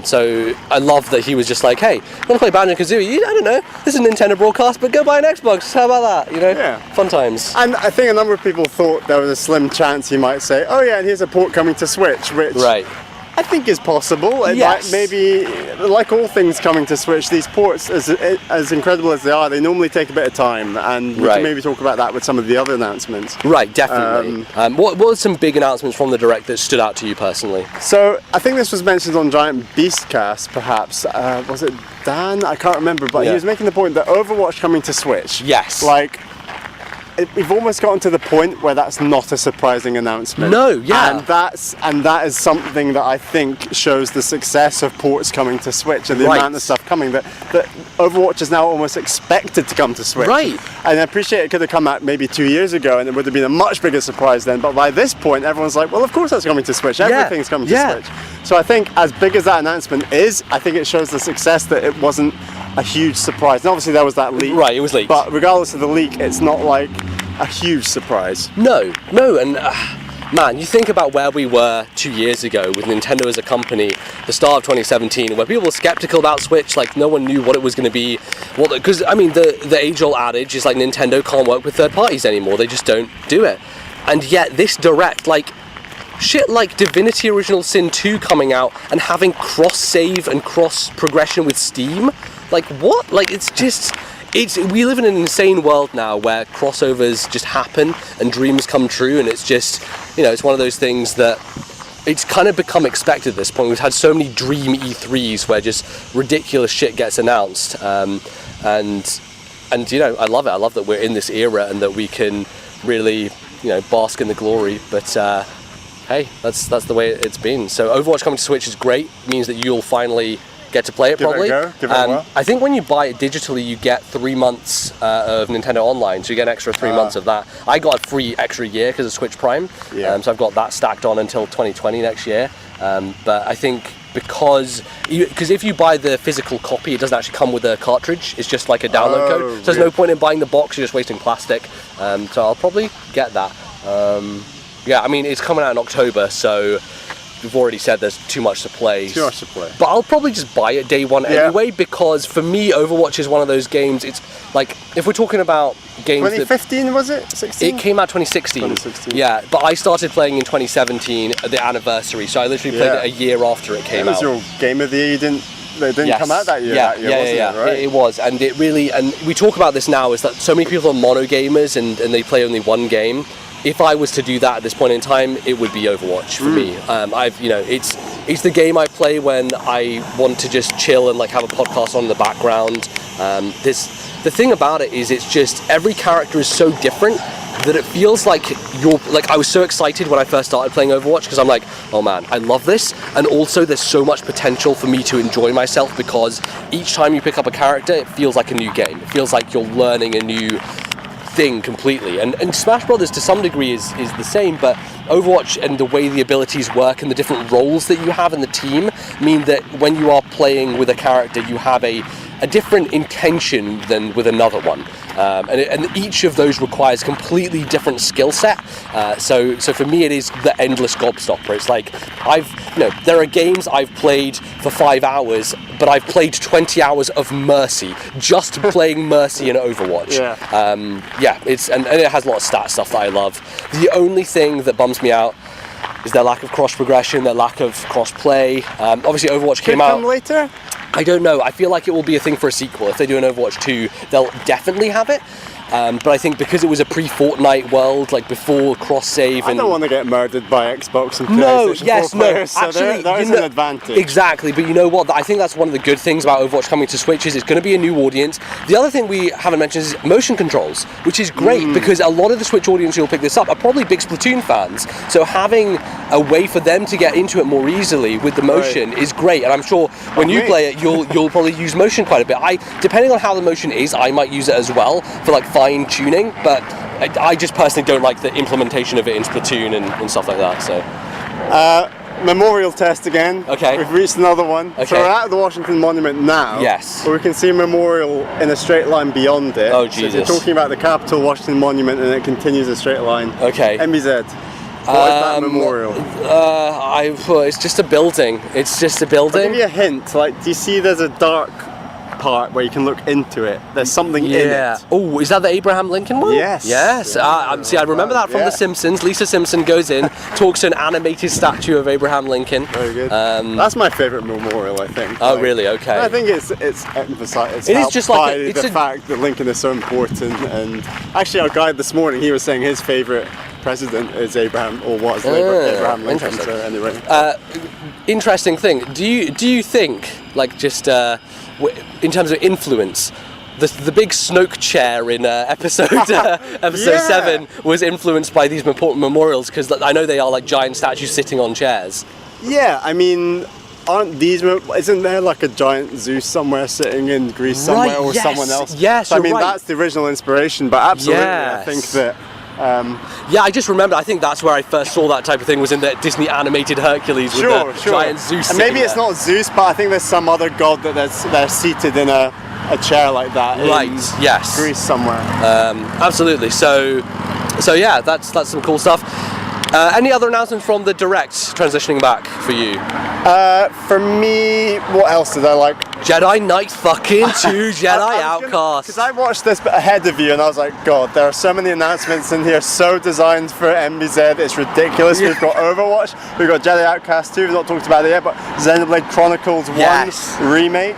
So I love that he was just like, hey, you want to play Banjo-Kazooie? I don't know. This is a Nintendo broadcast, but go buy an Xbox. How about that? Fun times. And I think a number of people thought there was a slim chance he might say, oh yeah, and here's a port coming to Switch, which I think is possible. Maybe, like all things coming to Switch, these ports, as incredible as they are, they normally take a bit of time, and we can maybe talk about that with some of the other announcements. Right, definitely. What were some big announcements from the Direct that stood out to you personally? So, I think this was mentioned on Giant Beastcast, perhaps. Was it Dan? I can't remember, but he was making the point that Overwatch coming to Switch. Yes. We've almost gotten to the point where that's not a surprising announcement. No, and that is something that I think shows the success of ports coming to Switch and the amount of stuff coming. That Overwatch is now almost expected to come to Switch. Right. And I appreciate it could have come out maybe 2 years ago, and it would have been a much bigger surprise then. But by this point, everyone's like, well, of course that's coming to Switch. Everything's coming to Switch. So I think as big as that announcement is, I think it shows the success that it wasn't a huge surprise. And obviously there was that leak. Right, it was leaked. But regardless of the leak, it's not like a huge surprise. No, and man, you think about where we were 2 years ago with Nintendo as a company, the start of 2017, where people were skeptical about Switch, no one knew what it was going to be. Because, the age-old adage is Nintendo can't work with third parties anymore, they just don't do it. And yet this Direct, shit like Divinity Original Sin 2 coming out and having cross-save and cross-progression with Steam, what? We live in an insane world now where crossovers just happen and dreams come true, and it's just, it's one of those things that it's kind of become expected at this point. We've had so many dream E3s where just ridiculous shit gets announced, and I love it. I love that we're in this era and that we can really, bask in the glory, but hey, that's the way it's been. So Overwatch coming to Switch is great. It means that you'll finally get to play it probably. Give it a whirl. I think when you buy it digitally, you get 3 months of Nintendo Online, so you get an extra 3 months of that. I got a free extra year because of Switch Prime, so I've got that stacked on until 2020 next year. But I think because if you buy the physical copy, it doesn't actually come with a cartridge. It's just like a download code. So there's no point in buying the box. You're just wasting plastic. So I'll probably get that. It's coming out in October, so we've already said there's too much to play. But I'll probably just buy it day one anyway, because for me, Overwatch is one of those games. It's if we're talking about games 2015 was it? 16? It came out 2016. Yeah, but I started playing in 2017 at the anniversary, so I literally played it a year after it came out. It was your game of the year. They didn't come out that year. Wasn't it, right? It was, and it really, and we talk about this now, is that so many people are mono gamers and they play only one game. If I was to do that at this point in time, it would be Overwatch for me. It's the game I play when I want to just chill and have a podcast on in the background. The thing about it is, it's just every character is so different that it feels like I was so excited when I first started playing Overwatch because I'm like, oh man, I love this, and also there's so much potential for me to enjoy myself because each time you pick up a character, it feels like a new game. It feels like you're learning a new thing completely. And Smash Brothers to some degree is the same, but Overwatch and the way the abilities work and the different roles that you have in the team mean that when you are playing with a character, you have a different intention than with another one. And each of those requires completely different skill set. So for me, it is the endless gobstopper. It's like there are games I've played for 5 hours, but I've played 20 hours of Mercy, just playing Mercy in Overwatch. And it has a lot of stat stuff that I love. The only thing that bums me out is their lack of cross progression, their lack of cross play. Obviously, Overwatch came out. Come later? I don't know. I feel like it will be a thing for a sequel. If they do an Overwatch 2, they'll definitely have it. But I think because it was a pre-Fortnite world, like before cross-save, and I don't want to get murdered by Xbox and PlayStation 4 players, so actually, there is an advantage. Exactly, but you know what? I think that's one of the good things about Overwatch coming to Switch is it's going to be a new audience. The other thing we haven't mentioned is motion controls, which is great because a lot of the Switch audience who will pick this up are probably big Splatoon fans. So having a way for them to get into it more easily with the motion is great, and I'm sure when you play it, you'll probably use motion quite a bit. Depending on how the motion is, I might use it as well for like fine tuning, but I just personally don't like the implementation of it in Splatoon and stuff like that. So memorial test again. Okay, we've reached another one. Okay. So we're at the Washington Monument now. Yes, but we can see a memorial in a straight line beyond it. Oh Jesus! So if you're talking about the Capitol Washington Monument and it continues a straight line. Okay. MBZ. What is that memorial? It's just a building. It's just a building. I'll give you a hint. Like, do you see there's a dark part where you can look into it? There's something in it. Oh, is that the Abraham Lincoln one? Yes. Yes. See, I remember that from The Simpsons. Lisa Simpson goes in, talks to an animated statue of Abraham Lincoln. Very good. That's my favourite memorial, I think. Oh, really? Okay. I think it's emphasised. It is just like the fact that Lincoln is so important. And actually, our guide this morning, he was saying his favourite president is Abraham Lincoln. Interesting. So anyway, interesting thing. Do you think, like, just in terms of influence, the big Snoke chair in episode 7 was influenced by these memorials? Because I know they are like giant statues sitting on chairs. Yeah, I mean, isn't there like a giant Zeus somewhere sitting in Greece somewhere, or someone else? Yes, so, I mean, that's the original inspiration, but absolutely, I think that. I just remember, I think that's where I first saw that type of thing, was in the Disney animated Hercules with the giant Zeus. And maybe it's not Zeus, but I think there's some other god that they're seated in a chair like that in Greece somewhere. Absolutely. So yeah, that's some cool stuff. Any other announcements from the Direct transitioning back for you? For me, what else did I like? Jedi Knight fucking 2, Jedi Outcast. Because I watched this ahead of you and I was like, God, there are so many announcements in here so designed for MBZ, it's ridiculous. We've got Overwatch, we've got Jedi Outcast 2, we've not talked about it yet, but Xenoblade Chronicles 1 remake.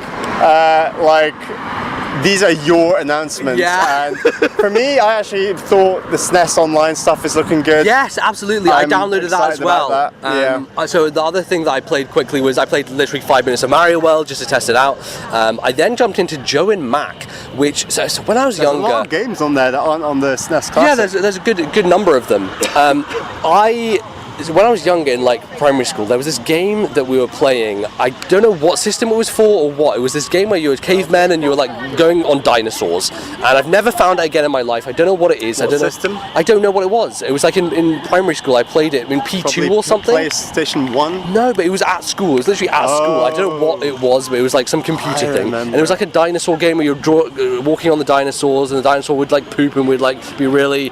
These are your announcements, and for me, I actually thought the SNES Online stuff is looking good. Yes, absolutely. I downloaded that as well. That. So the other thing that I played quickly was I played literally 5 minutes of Mario World just to test it out. I then jumped into Joe and Mac, which so when I was younger, there's a lot of games on there that aren't on the SNES Classic. Yeah, there's a good number of them. When I was younger in like primary school, there was this game that we were playing. I don't know what system it was for or what. It was this game where you were cavemen and you were like going on dinosaurs. And I've never found it again in my life. I don't know what it is. What system? I don't know what it was. It was like in primary school. I played it in P2 Probably or something. PlayStation 1? No, but it was at school. It was literally at school. I don't know what it was, but it was like some computer thing. Remember. And it was like a dinosaur game where you're walking on the dinosaurs, and the dinosaur would like poop and would like be really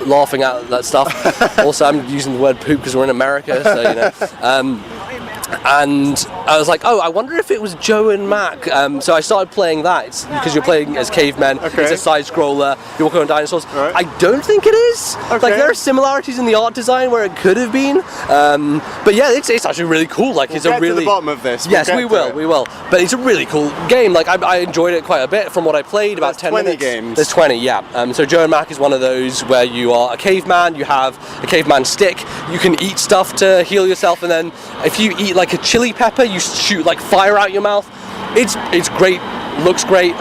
laughing at that stuff. Also, I'm using the word poop because we're in America, so you know. And I was like, oh, I wonder if it was Joe and Mac. So I started playing that. It's because you're playing as cavemen. Okay. It's a side scroller. You're walking on dinosaurs. Right. I don't think it is. Okay. Like there are similarities in the art design where it could have been. But yeah, it's actually really cool. Like we'll it's get a really to the bottom of this. Yes, we will. But it's a really cool game. Like I enjoyed it quite a bit from what I played. About 10 20 minutes. games. There's 20, yeah. So Joe and Mac is one of those where you are a caveman. You have a caveman stick. You can eat stuff to heal yourself, and then if you eat like a chili pepper, you shoot like fire out your mouth. It's great, looks great,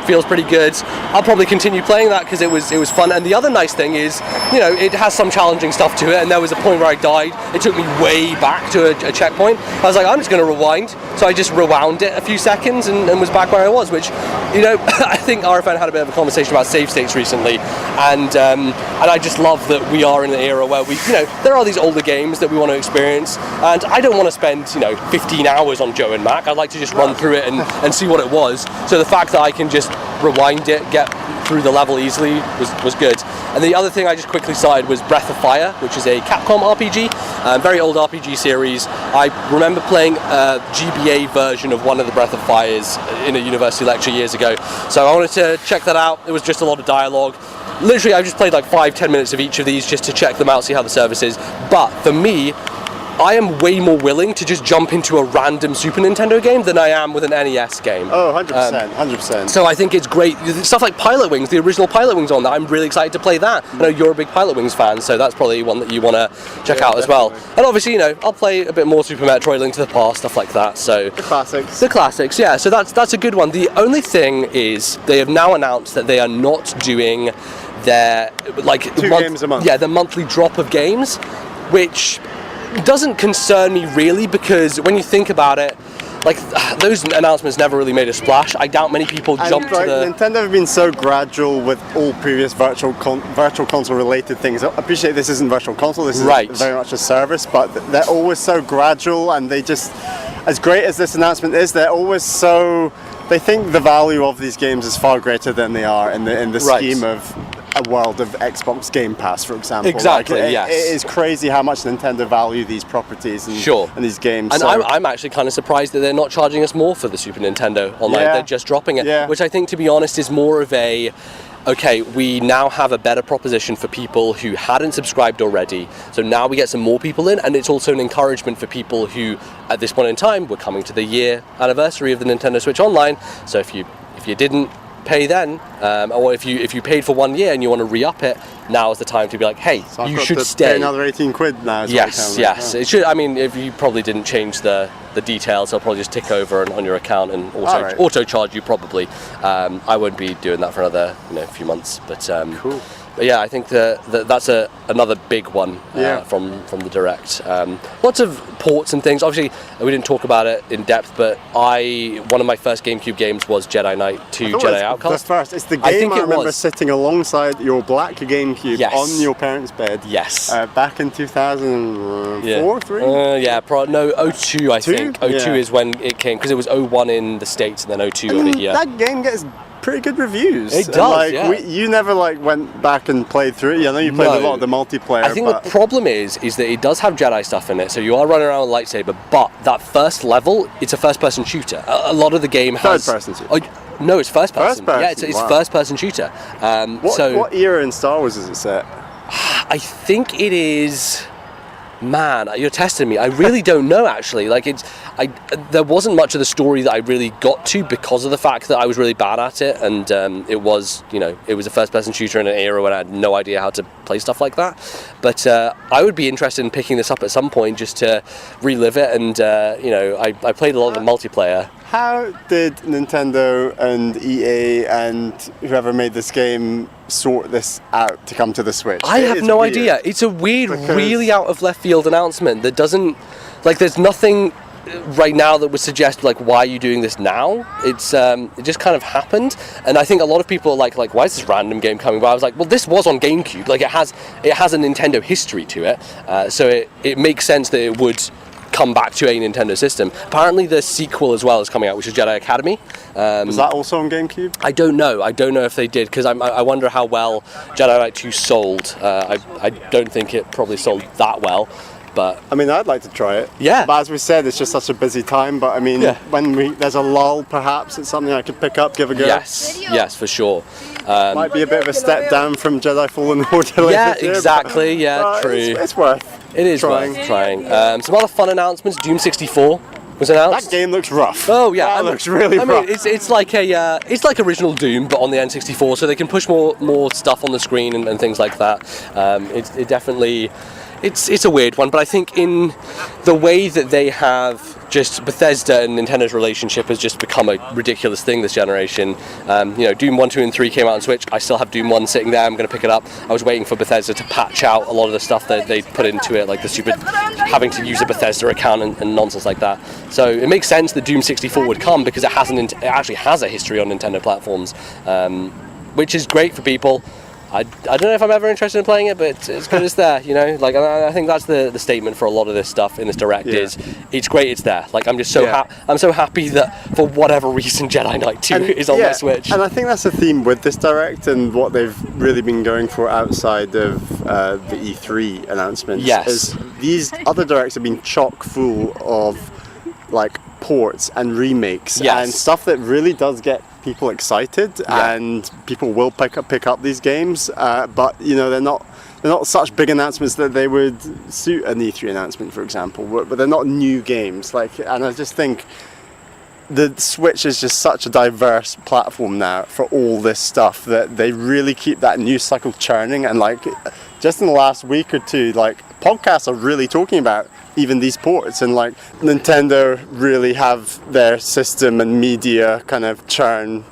feels pretty good. I'll probably continue playing that because it was fun. And the other nice thing is, you know, it has some challenging stuff to it. And there was a point where I died. It took me way back to a checkpoint. I was like, I'm just going to rewind. So I just rewound it a few seconds and was back where I was. Which, you know, I think RFN had a bit of a conversation about save states recently, and I just love that we are in an era where we, there are these older games that we want to experience, and I don't want to spend 15 hours on Joe and Mac. I'd like to just run through it and see what it was. So the fact that I can just rewind it, get through the level easily was good. And the other thing I just quickly cited was Breath of Fire, which is a Capcom RPG, very old RPG series. I remember playing a GBA version of one of the Breath of Fires in a university lecture years ago, so I wanted to check that out. It was just a lot of dialogue. Literally, I just played like 5-10 minutes of each of these just to check them out, see how the service is. But for me, I am way more willing to just jump into a random Super Nintendo game than I am with an NES game. Oh, 100%, 100%. So I think it's great. Stuff like Pilot Wings, the original Pilot Wings on that, I'm really excited to play that. I know you're a big Pilot Wings fan, so that's probably one that you want to check out as well. And obviously, I'll play a bit more Super Metroid, Link to the Past, stuff like that. So the classics. The classics, yeah. So that's a good one. The only thing is they have now announced that they are not doing their two games a month. Yeah, the monthly drop of games, which doesn't concern me really, because when you think about it, those announcements never really made a splash. I doubt many people jumped to the... Nintendo have been so gradual with all previous virtual console related things. I appreciate this isn't virtual console, this is very much a service, but they're always so gradual, and they just, as great as this announcement is, they're always so... They think the value of these games is far greater than they are in the scheme of a world of Xbox Game Pass, for example. Exactly, yes. It is crazy how much Nintendo value these properties and these games. And I'm actually kind of surprised that they're not charging us more for the Super Nintendo online. They're just dropping it, which I think, to be honest, is more of a... Okay, we now have a better proposition for people who hadn't subscribed already, so now we get some more people in, and it's also an encouragement for people who, at this point in time, we're coming to the year anniversary of the Nintendo Switch Online, so if you didn't pay then, or if you paid for 1 year and you want to re-up it, now is the time to be like, hey, so you should stay. Pay another 18 quid now. Yes. It should. I mean, if you probably didn't change the details, they'll probably just tick over on your account and auto charge you probably. I won't be doing that for another few months, but cool. But yeah, I think that's another big one from the Direct. Lots of ports and things. Obviously, we didn't talk about it in depth, but one of my first GameCube games was Jedi Knight 2 Jedi Outcast. It's the game I remember sitting alongside your black GameCube on your parents' bed. Yes. Back in 2004, 3? No, 02 I think. 02 is when it came, because it was 01 in the States and then 02 over here. That game gets pretty good reviews. It does, you never went back and played through it. I know you played a lot of the multiplayer. I think the problem is that it does have Jedi stuff in it, so you are running around with a lightsaber, but that first level, it's a first-person shooter. A lot of the game has... Third-person shooter? No, it's first-person. Yeah, it's first-person shooter. What era in Star Wars is it set? I think it is... Man, you're testing me. I really don't know, actually. There wasn't much of the story that I really got to because of the fact that I was really bad at it, and it was a first-person shooter in an era when I had no idea how to play stuff like that. But I would be interested in picking this up at some point just to relive it, and I played a lot of the multiplayer. How did Nintendo and EA and whoever made this game sort this out to come to the Switch? I have no idea. It's a weird, really out of left field announcement that doesn't, there's nothing right now that would suggest why are you doing this now? It's it just kind of happened, and I think a lot of people are like why is this random game coming? But I was like, well, this was on GameCube. It has a Nintendo history to it, so it makes sense that it would come back to a Nintendo system. Apparently the sequel as well is coming out, which is Jedi Academy. Was that also on GameCube? I don't know if they did, because I wonder how well Jedi Knight 2 sold. I don't think it probably sold that well, but... I mean, I'd like to try it. Yeah. But as we said, it's just such a busy time, but I mean, when there's a lull perhaps, it's something I could pick up, give a go. Yes, for sure. Might be a bit of a step down from Jedi Fallen Order. Yeah, exactly, true. It's worth worth trying. Some other fun announcements. Doom 64 was announced. That game looks rough. Oh yeah, that looks really rough. I mean, it's like original Doom, but on the N64, so they can push more stuff on the screen and things like that. It definitely It's a weird one, but I think in the way that they have just Bethesda and Nintendo's relationship has just become a ridiculous thing this generation. Doom 1, 2, and 3 came out on Switch. I still have Doom 1 sitting there. I'm going to pick it up. I was waiting for Bethesda to patch out a lot of the stuff that they put into it, like the stupid having to use a Bethesda account and nonsense like that. So it makes sense that Doom 64 would come because it actually has a history on Nintendo platforms, which is great for people. I don't know if I'm ever interested in playing it, but it's good it's there, Like, I think that's the statement for a lot of this stuff in this Direct is, it's great it's there. Like, I'm just so I'm so happy that for whatever reason Jedi Knight 2 is on my Switch. And I think that's the theme with this Direct and what they've really been going for outside of the E3 announcements. Yes. Is these other Directs have been chock full of, like, ports and remakes and stuff that really does get people excited, and people will pick up these games, but they're not such big announcements that they would suit an E3 announcement, for example, but they're not new games. And I just think the Switch is just such a diverse platform now for all this stuff that they really keep that news cycle churning, and like just in the last week or two, like podcasts are really talking about even these ports, and like Nintendo really have their system and media kind of churn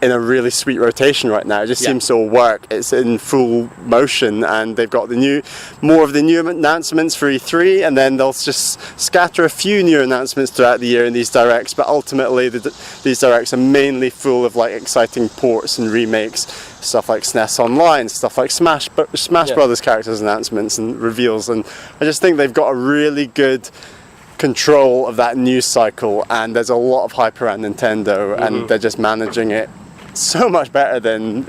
in a really sweet rotation right now. It just seems to all work. It's in full motion, and they've got more of the new announcements for E3, and then they'll just scatter a few new announcements throughout the year in these Directs, but ultimately these Directs are mainly full of like exciting ports and remakes, stuff like SNES Online, stuff like Smash Brothers characters announcements and reveals, and I just think they've got a really good control of that news cycle, and there's a lot of hype around Nintendo, and they're just managing it so much better than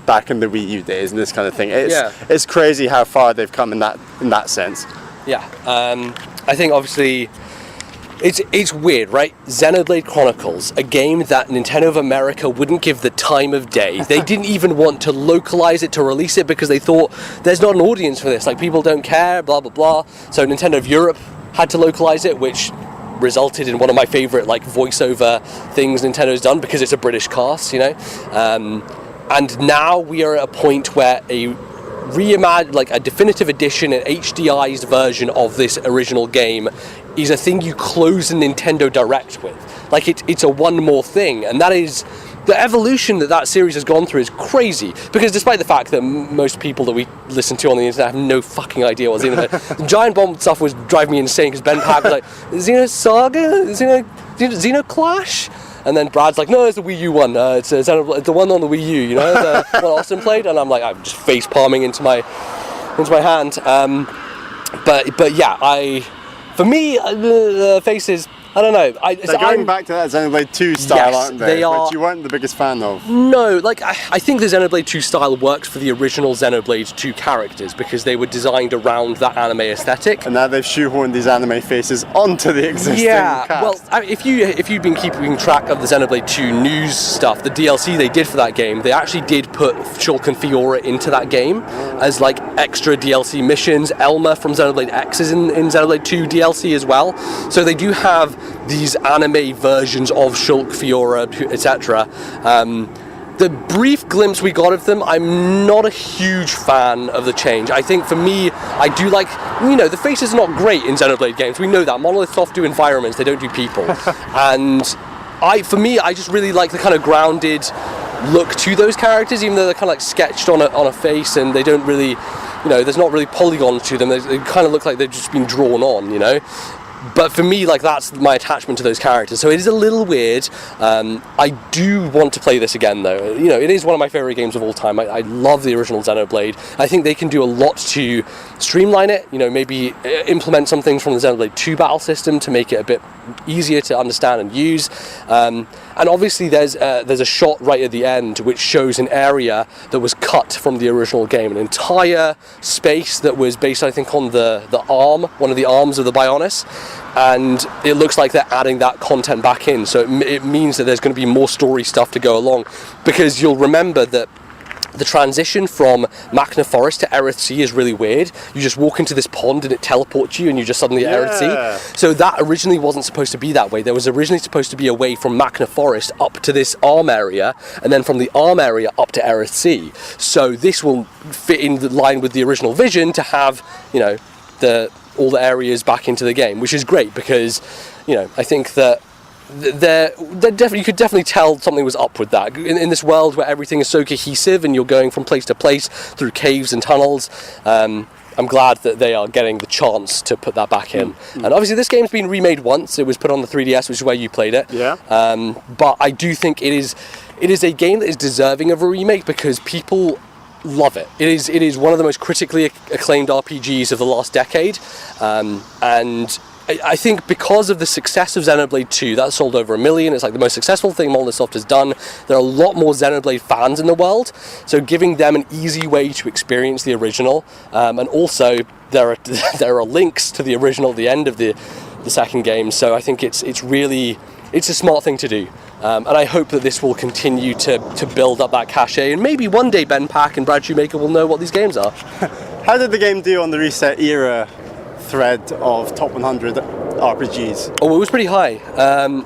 back in the Wii U days and this kind of thing. It's crazy how far they've come in that sense. I think obviously it's weird, right? Xenoblade Chronicles, a game that Nintendo of America wouldn't give the time of day. They didn't even want to localize it, to release it, because they thought there's not an audience for this, like people don't care, blah blah blah. So Nintendo of Europe had to localize it, which resulted in one of my favorite like voiceover things Nintendo's done, because it's a British cast, and now we are at a point where a reimagined, a definitive edition, an HDI'd version of this original game is a thing you close a Nintendo Direct with. Like it's a one more thing, and that is the evolution that series has gone through is crazy, because despite the fact that most people that we listen to on the internet have no fucking idea what Xenoblade, the Giant Bomb stuff was driving me insane, because Ben Pack was like, Xenosaga? Xenoclash? And then Brad's like, no, it's the Wii U one, it's the one on the Wii U, the one Austin played, and I'm like, I'm just face palming into my hand, but yeah, for me, the faces, I don't know. They're going back to that Xenoblade 2 style, aren't they? Which you weren't the biggest fan of. No, I think the Xenoblade 2 style works for the original Xenoblade 2 characters, because they were designed around that anime aesthetic. And now they've shoehorned these anime faces onto the existing cast. Well, if you've been keeping track of the Xenoblade 2 news stuff, the DLC they did for that game, they actually did put Shulk and Fiora into that game as like extra DLC missions. Elma from Xenoblade X is in Xenoblade 2 DLC as well. So they do have these anime versions of Shulk, Fiora, etc. The brief glimpse we got of them, I'm not a huge fan of the change. I think for me, I do like, the face is not great in Xenoblade games. We know that. Monolith Soft do environments, they don't do people. And I just really like the kind of grounded look to those characters, even though they're kind of like sketched on a face, and they don't really, there's not really polygons to them. They kind of look like they've just been drawn on, But for me, that's my attachment to those characters. So it is a little weird. I do want to play this again, though. It is one of my favorite games of all time. I love the original Xenoblade. I think they can do a lot to streamline it. Maybe implement some things from the Xenoblade 2 battle system to make it a bit easier to understand and use. And obviously there's a shot right at the end which shows an area that was cut from the original game, an entire space that was based, I think, on the arm, one of the arms of the Bionis, and it looks like they're adding that content back in, so it means that there's going to be more story stuff to go along, because you'll remember that the transition from Machna Forest to Aerith Sea is really weird. You just walk into this pond and it teleports you and you're just suddenly at Aerith Sea. So that originally wasn't supposed to be that way. There was originally supposed to be a way from Machna Forest up to this Arm area, and then from the Arm area up to Aerith Sea. So this will fit in the line with the original vision to have, you know, all the areas back into the game, which is great because, you know, I think that you could definitely tell something was up with that. In this world where everything is so cohesive and you're going from place to place through caves and tunnels, I'm glad that they are getting the chance to put that back in. And obviously this game's been remade once. It was put on the 3DS, which is where you played it. But I do think it is a game that is deserving of a remake because people love it. It is one of the most critically acclaimed RPGs of the last decade, and I think because of the success of Xenoblade 2, that sold over 1 million, it's like the most successful thing Monolith Soft has done. There are a lot more Xenoblade fans in the world, so giving them an easy way to experience the original, and also there are links to the original at the end of the second game, so I think it's a smart thing to do. And I hope that this will continue to build up that cachet, and maybe one day Ben Pack and Brad Shoemaker will know what these games are. How did the game do on the Reset Era thread of top 100 RPGs? Oh, it was pretty high.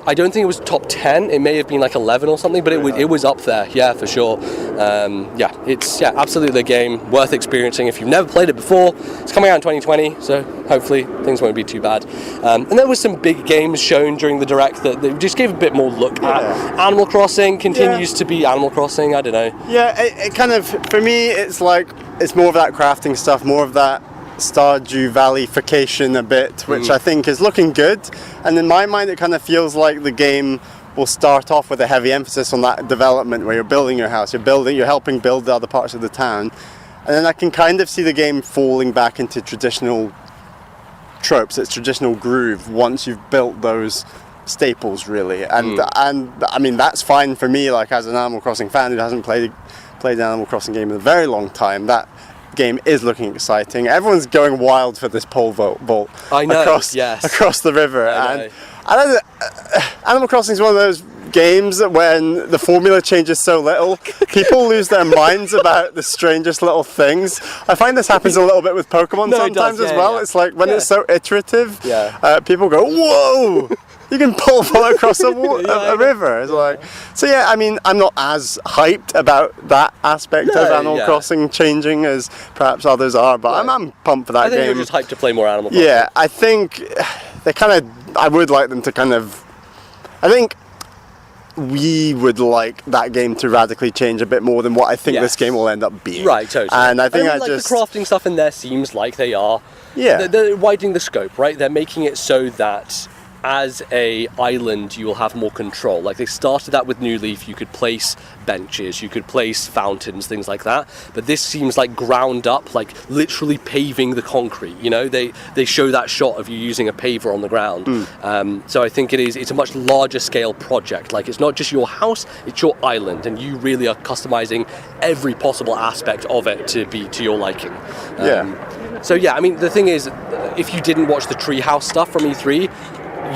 I don't think it was top 10. It may have been like 11 or something, but it was up there. Yeah, for sure. It's absolutely a game worth experiencing if you've never played it before. It's coming out in 2020, so hopefully things won't be too bad. And there was some big games shown during the Direct that they just gave a bit more look at. Animal Crossing continues to be Animal Crossing. I don't know. Yeah, it kind of, for me, it's like it's more of that crafting stuff, more of that Stardew Valley-fication a bit, which I think is looking good. And in my mind, it kind of feels like the game will start off with a heavy emphasis on that development where you're building your house, you're helping build the other parts of the town. And then I can kind of see the game falling back into traditional tropes, its traditional groove, once you've built those staples, really. And I mean, that's fine for me, like as an Animal Crossing fan who hasn't played an Animal Crossing game in a very long time. That game is looking exciting. Everyone's going wild for this pole vault I know, across the river. And Animal Crossing is one of those games that when the formula changes so little, people lose their minds about the strangest little things. I find this happens a little bit with Pokemon sometimes as well. It's like when it's so iterative, people go, whoa! You can pole vault across a river. It's like, so yeah, I mean, I'm not as hyped about that aspect of Animal Crossing changing as perhaps others are, but I'm pumped for that game. I think you're just hyped to play more Animal Crossing. Yeah, I think I would like them to I think we would like that game to radically change a bit more than what I think this game will end up being. Right, totally. And I think the crafting stuff in there seems like they are. Yeah. They're widening the scope, right? They're making it so that as a island you will have more control. Like they started that with New Leaf, you could place benches, you could place fountains, things like that, but this seems like ground up, like literally paving the concrete, you know. They show that shot of you using a paver on the ground. So I think it's a much larger scale project. Like it's not just your house, it's your island, and you really are customizing every possible aspect of it to be to your liking. So yeah, I mean the thing is, if you didn't watch the Treehouse stuff from E3,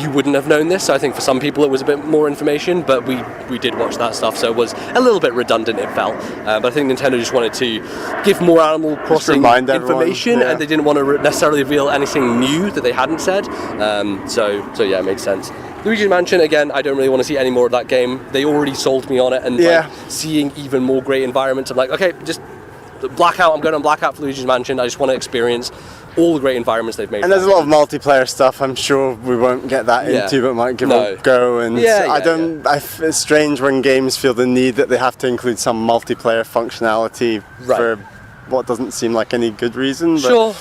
you wouldn't have known this. So I think for some people it was a bit more information, but we did watch that stuff, so it was a little bit redundant, it felt. But I think Nintendo just wanted to give more Animal Crossing information, and they didn't want to necessarily reveal anything new that they hadn't said. So yeah, it makes sense. Luigi's Mansion, again, I don't really want to see any more of that game. They already sold me on it, and like, seeing even more great environments, I'm like, okay, just Blackout. I'm going on Blackout for Luigi's Mansion. I just want to experience all the great environments they've made. And there's a lot of multiplayer stuff. I'm sure we won't get that into, but might give a go. And it's strange when games feel the need that they have to include some multiplayer functionality for what doesn't seem like any good reason. But,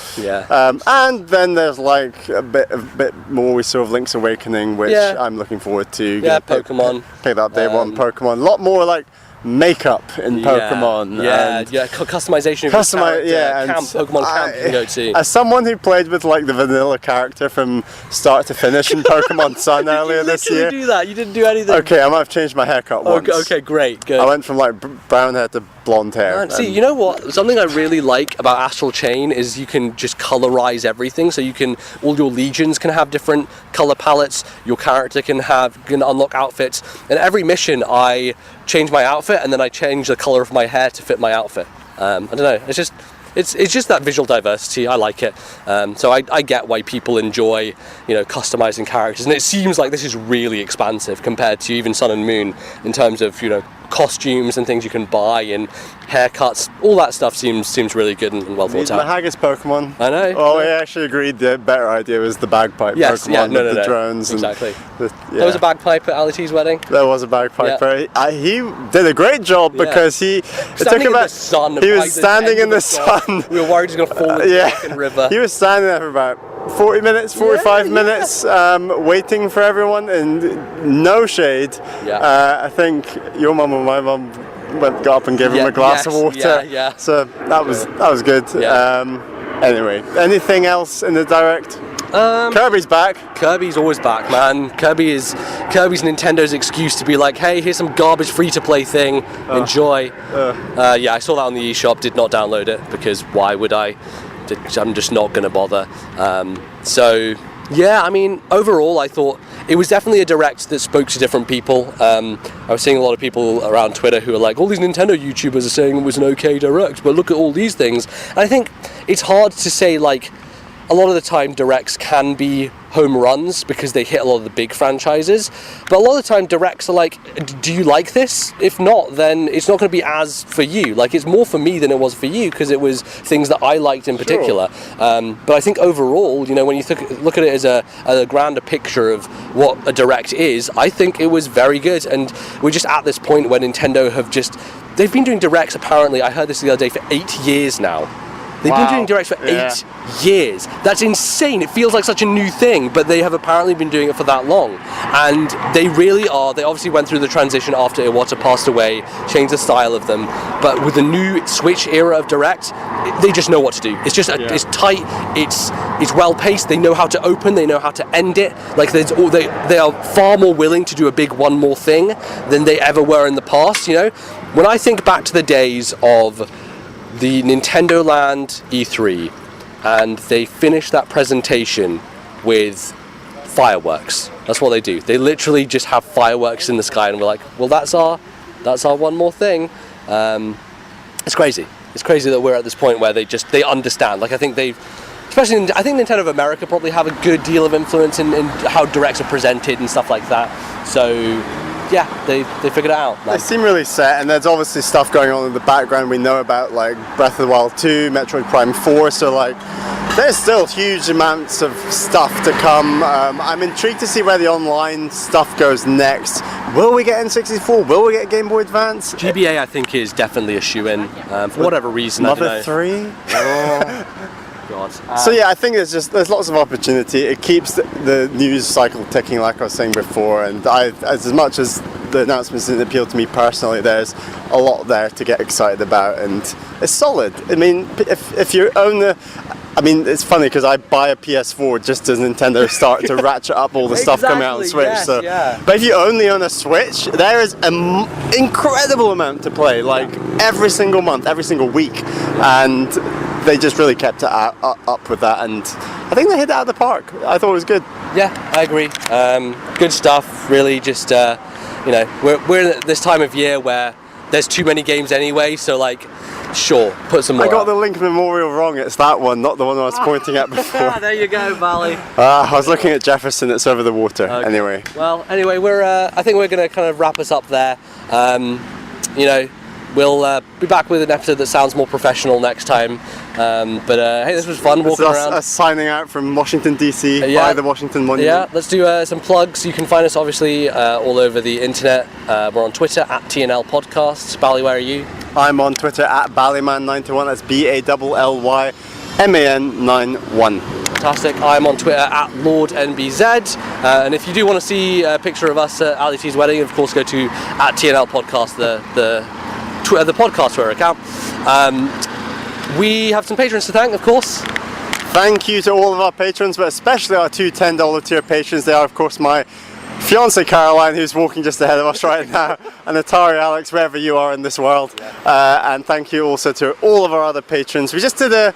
and then there's like a bit more. We saw of Link's Awakening, which I'm looking forward to. Yeah, Pokemon. Pick that day one. Pokemon. A lot more like makeup in Pokemon. Customization of Pokemon camp you can go to. As someone who played with like the vanilla character from start to finish in Pokemon Sun earlier this year. You do that? You didn't do anything. Okay, I might have changed my haircut once. Okay, great, good. I went from like brown hair to blonde hair. See, you know what? Something I really like about Astral Chain is you can just colorize everything. So all your legions can have different color palettes. Your character can unlock outfits. And every mission I change my outfit, and then I change the color of my hair to fit my outfit. I don't know. It's just that visual diversity. I like it. So I get why people enjoy, customizing characters, and it seems like this is really expansive compared to even Sun and Moon in terms of, costumes and things you can buy and haircuts. All that stuff seems really good and well thought out. The Haggis Pokemon. I know. Oh, I actually agreed the better idea was the bagpipe Pokemon with the drones. Exactly. There was a bagpipe at Ali T's wedding. There was a bagpipe. Yeah. He did a great job because he took him out. He was standing in the sun. We were worried he was going to fall into the fucking river. He was standing there for about 40 minutes, 45 minutes, waiting for everyone in no shade. I think your mum and my mum got up and gave him a glass of water. So that was good. Anyway, anything else in the direct? Kirby's back. Kirby's always back, man. Kirby's Nintendo's excuse to be like, hey, here's some garbage free-to-play thing. Enjoy. I saw that on the eShop. Did not download it because why would I? I'm just not going to bother. Overall, I thought it was definitely a direct that spoke to different people. I was seeing a lot of people around Twitter who were like, all these Nintendo YouTubers are saying it was an okay direct, but look at all these things. And I think it's hard to say, like, a lot of the time directs can be home runs because they hit a lot of the big franchises, but a lot of the time directs are like, do you like this? If not, then it's not going to be as for you. Like, it's more for me than it was for you because it was things that I liked in particular. But I think overall, when you look at it as a grander picture of what a direct is, I think it was very good. And we're just at this point where Nintendo they've been doing directs, apparently, I heard this the other day, for 8 years now. They've been doing directs for 8 years. That's insane. It feels like such a new thing, but they have apparently been doing it for that long. And they really are. They obviously went through the transition after Iwata passed away, changed the style of them. But with the new Switch era of direct, they just know what to do. It's just it's tight. It's well paced. They know how to open. They know how to end it. Like they are far more willing to do a big one more thing than they ever were in the past. When I think back to the days of the Nintendo Land E3 and they finish that presentation with fireworks. That's what they do. They literally just have fireworks in the sky and we're like, well, that's our one more thing. It's crazy. It's crazy that we're at this point where they understand. Like, I think I think Nintendo of America probably have a good deal of influence in how directs are presented and stuff like that. So they figured it out. They seem really set, and there's obviously stuff going on in the background. We know about, like, Breath of the Wild 2, Metroid Prime 4, so, like, there's still huge amounts of stuff to come. I'm intrigued to see where the online stuff goes next. Will we get N64? Will we get Game Boy Advance? GBA, I think, is definitely a shoe-in, for whatever reason. Mother 3? God. So I think there's lots of opportunity. It keeps the news cycle ticking, like I was saying before, and as much as the announcements didn't appeal to me personally, there's a lot there to get excited about, and it's solid. I mean, if you own it's funny because I buy a PS4 just as Nintendo start to ratchet up all the stuff coming out on Switch. But if you only own a Switch, there is an incredible amount to play, like every single month, every single week, and they just really kept it up with that, and I think they hit it out of the park. I thought it was good. Yeah, I agree. Good stuff. Really, just we're at this time of year where there's too many games anyway. So sure, put some more. I got the Link Memorial wrong. It's that one, not the one I was pointing at before. There you go, Valley. I was looking at Jefferson. It's over the water. Okay. Anyway. Well, we're. I think we're going to kind of wrap us up there. We'll be back with an episode that sounds more professional next time. Hey, this was fun walking around. Us signing out from Washington DC by the Washington Monument. Yeah, let's do some plugs. You can find us obviously all over the internet. We're on Twitter at TNL Podcasts. Bally, where are you? I'm on Twitter at Ballyman91. That's BALLYMAN91. Fantastic. I'm on Twitter at LordNBZ. And if you do want to see a picture of us at Ali T's wedding, of course, go to at TNL Podcast, the podcast Twitter account. We have some patrons to thank, of course. Thank you to all of our patrons, but especially our two $10 tier patrons. They are, of course, my fiance Caroline, who's walking just ahead of us right now, and Atari Alex, wherever you are in this world. And thank you also to all of our other patrons. We just did an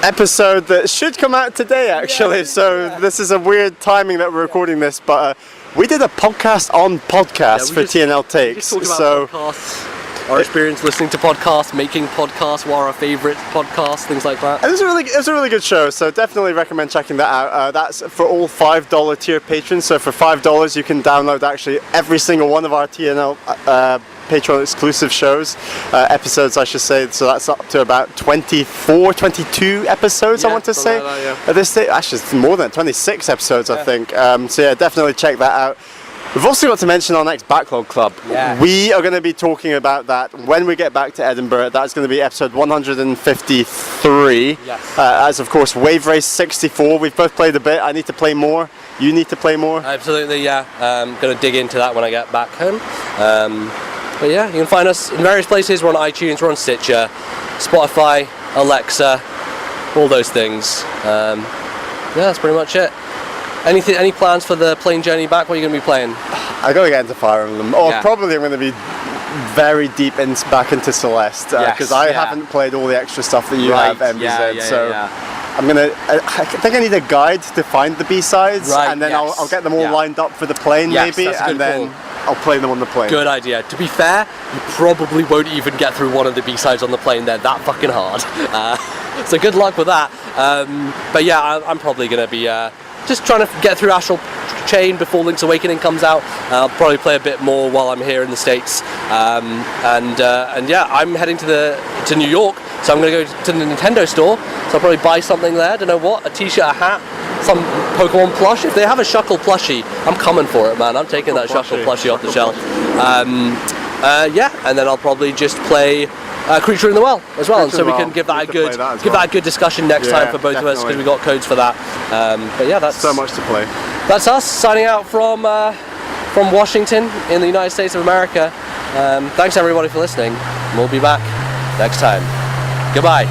episode that should come out today, actually. This is a weird timing that we're recording this, but We did a podcast on podcasts for TNL Takes. So podcasts, our experience listening to podcasts, making podcasts, what are our favourite podcasts, things like that. It was a really good show, so definitely recommend checking that out. That's for all $5 tier patrons. So for $5 you can download actually every single one of our TNL Patreon exclusive shows, episodes I should say, so that's up to about 22 episodes, I want to say. Like that, At this stage, actually it's more than 26 episodes I think, so yeah, definitely check that out. We've also got to mention our next Backlog Club. Yeah. We are going to be talking about that when we get back to Edinburgh. That's going to be episode 153. Yes. As of course Wave Race 64. We've both played a bit. I need to play more. You need to play more. Absolutely, yeah. Going to dig into that when I get back home. But yeah, you can find us in various places. We're on iTunes, we're on Stitcher, Spotify, Alexa, all those things. Yeah, that's pretty much it. Any plans for the plane journey back? What are you going to be playing? I got to get into Fire Emblem. Or probably I'm going to be very deep back into Celeste, because I haven't played all the extra stuff that you have, MBZ. I'm gonna. I think I need a guide to find the B-sides, and then I'll get them all lined up for the plane, maybe, and then I'll play them on the plane. Good idea. To be fair, you probably won't even get through one of the B-sides on the plane. They're that fucking hard. So good luck with that. But yeah, I'm probably gonna be just trying to get through Astral Chain before Link's Awakening comes out. I'll probably play a bit more while I'm here in the States. And yeah, I'm heading to New York, so I'm going to go to the Nintendo store. So I'll probably buy something there. Don't know what, a t-shirt, a hat, some Pokemon plush. If they have a Shuckle plushie, I'm coming for it, man. I'm taking that Shuckle plushie off the shelf. Yeah, and then I'll probably just play Creature in the Well as well, so we can give that a good discussion next time for both of us, because we got codes for that. But yeah, that's so much to play. That's us signing out from Washington in the United States of America. Thanks everybody for listening. We'll be back next time. Goodbye.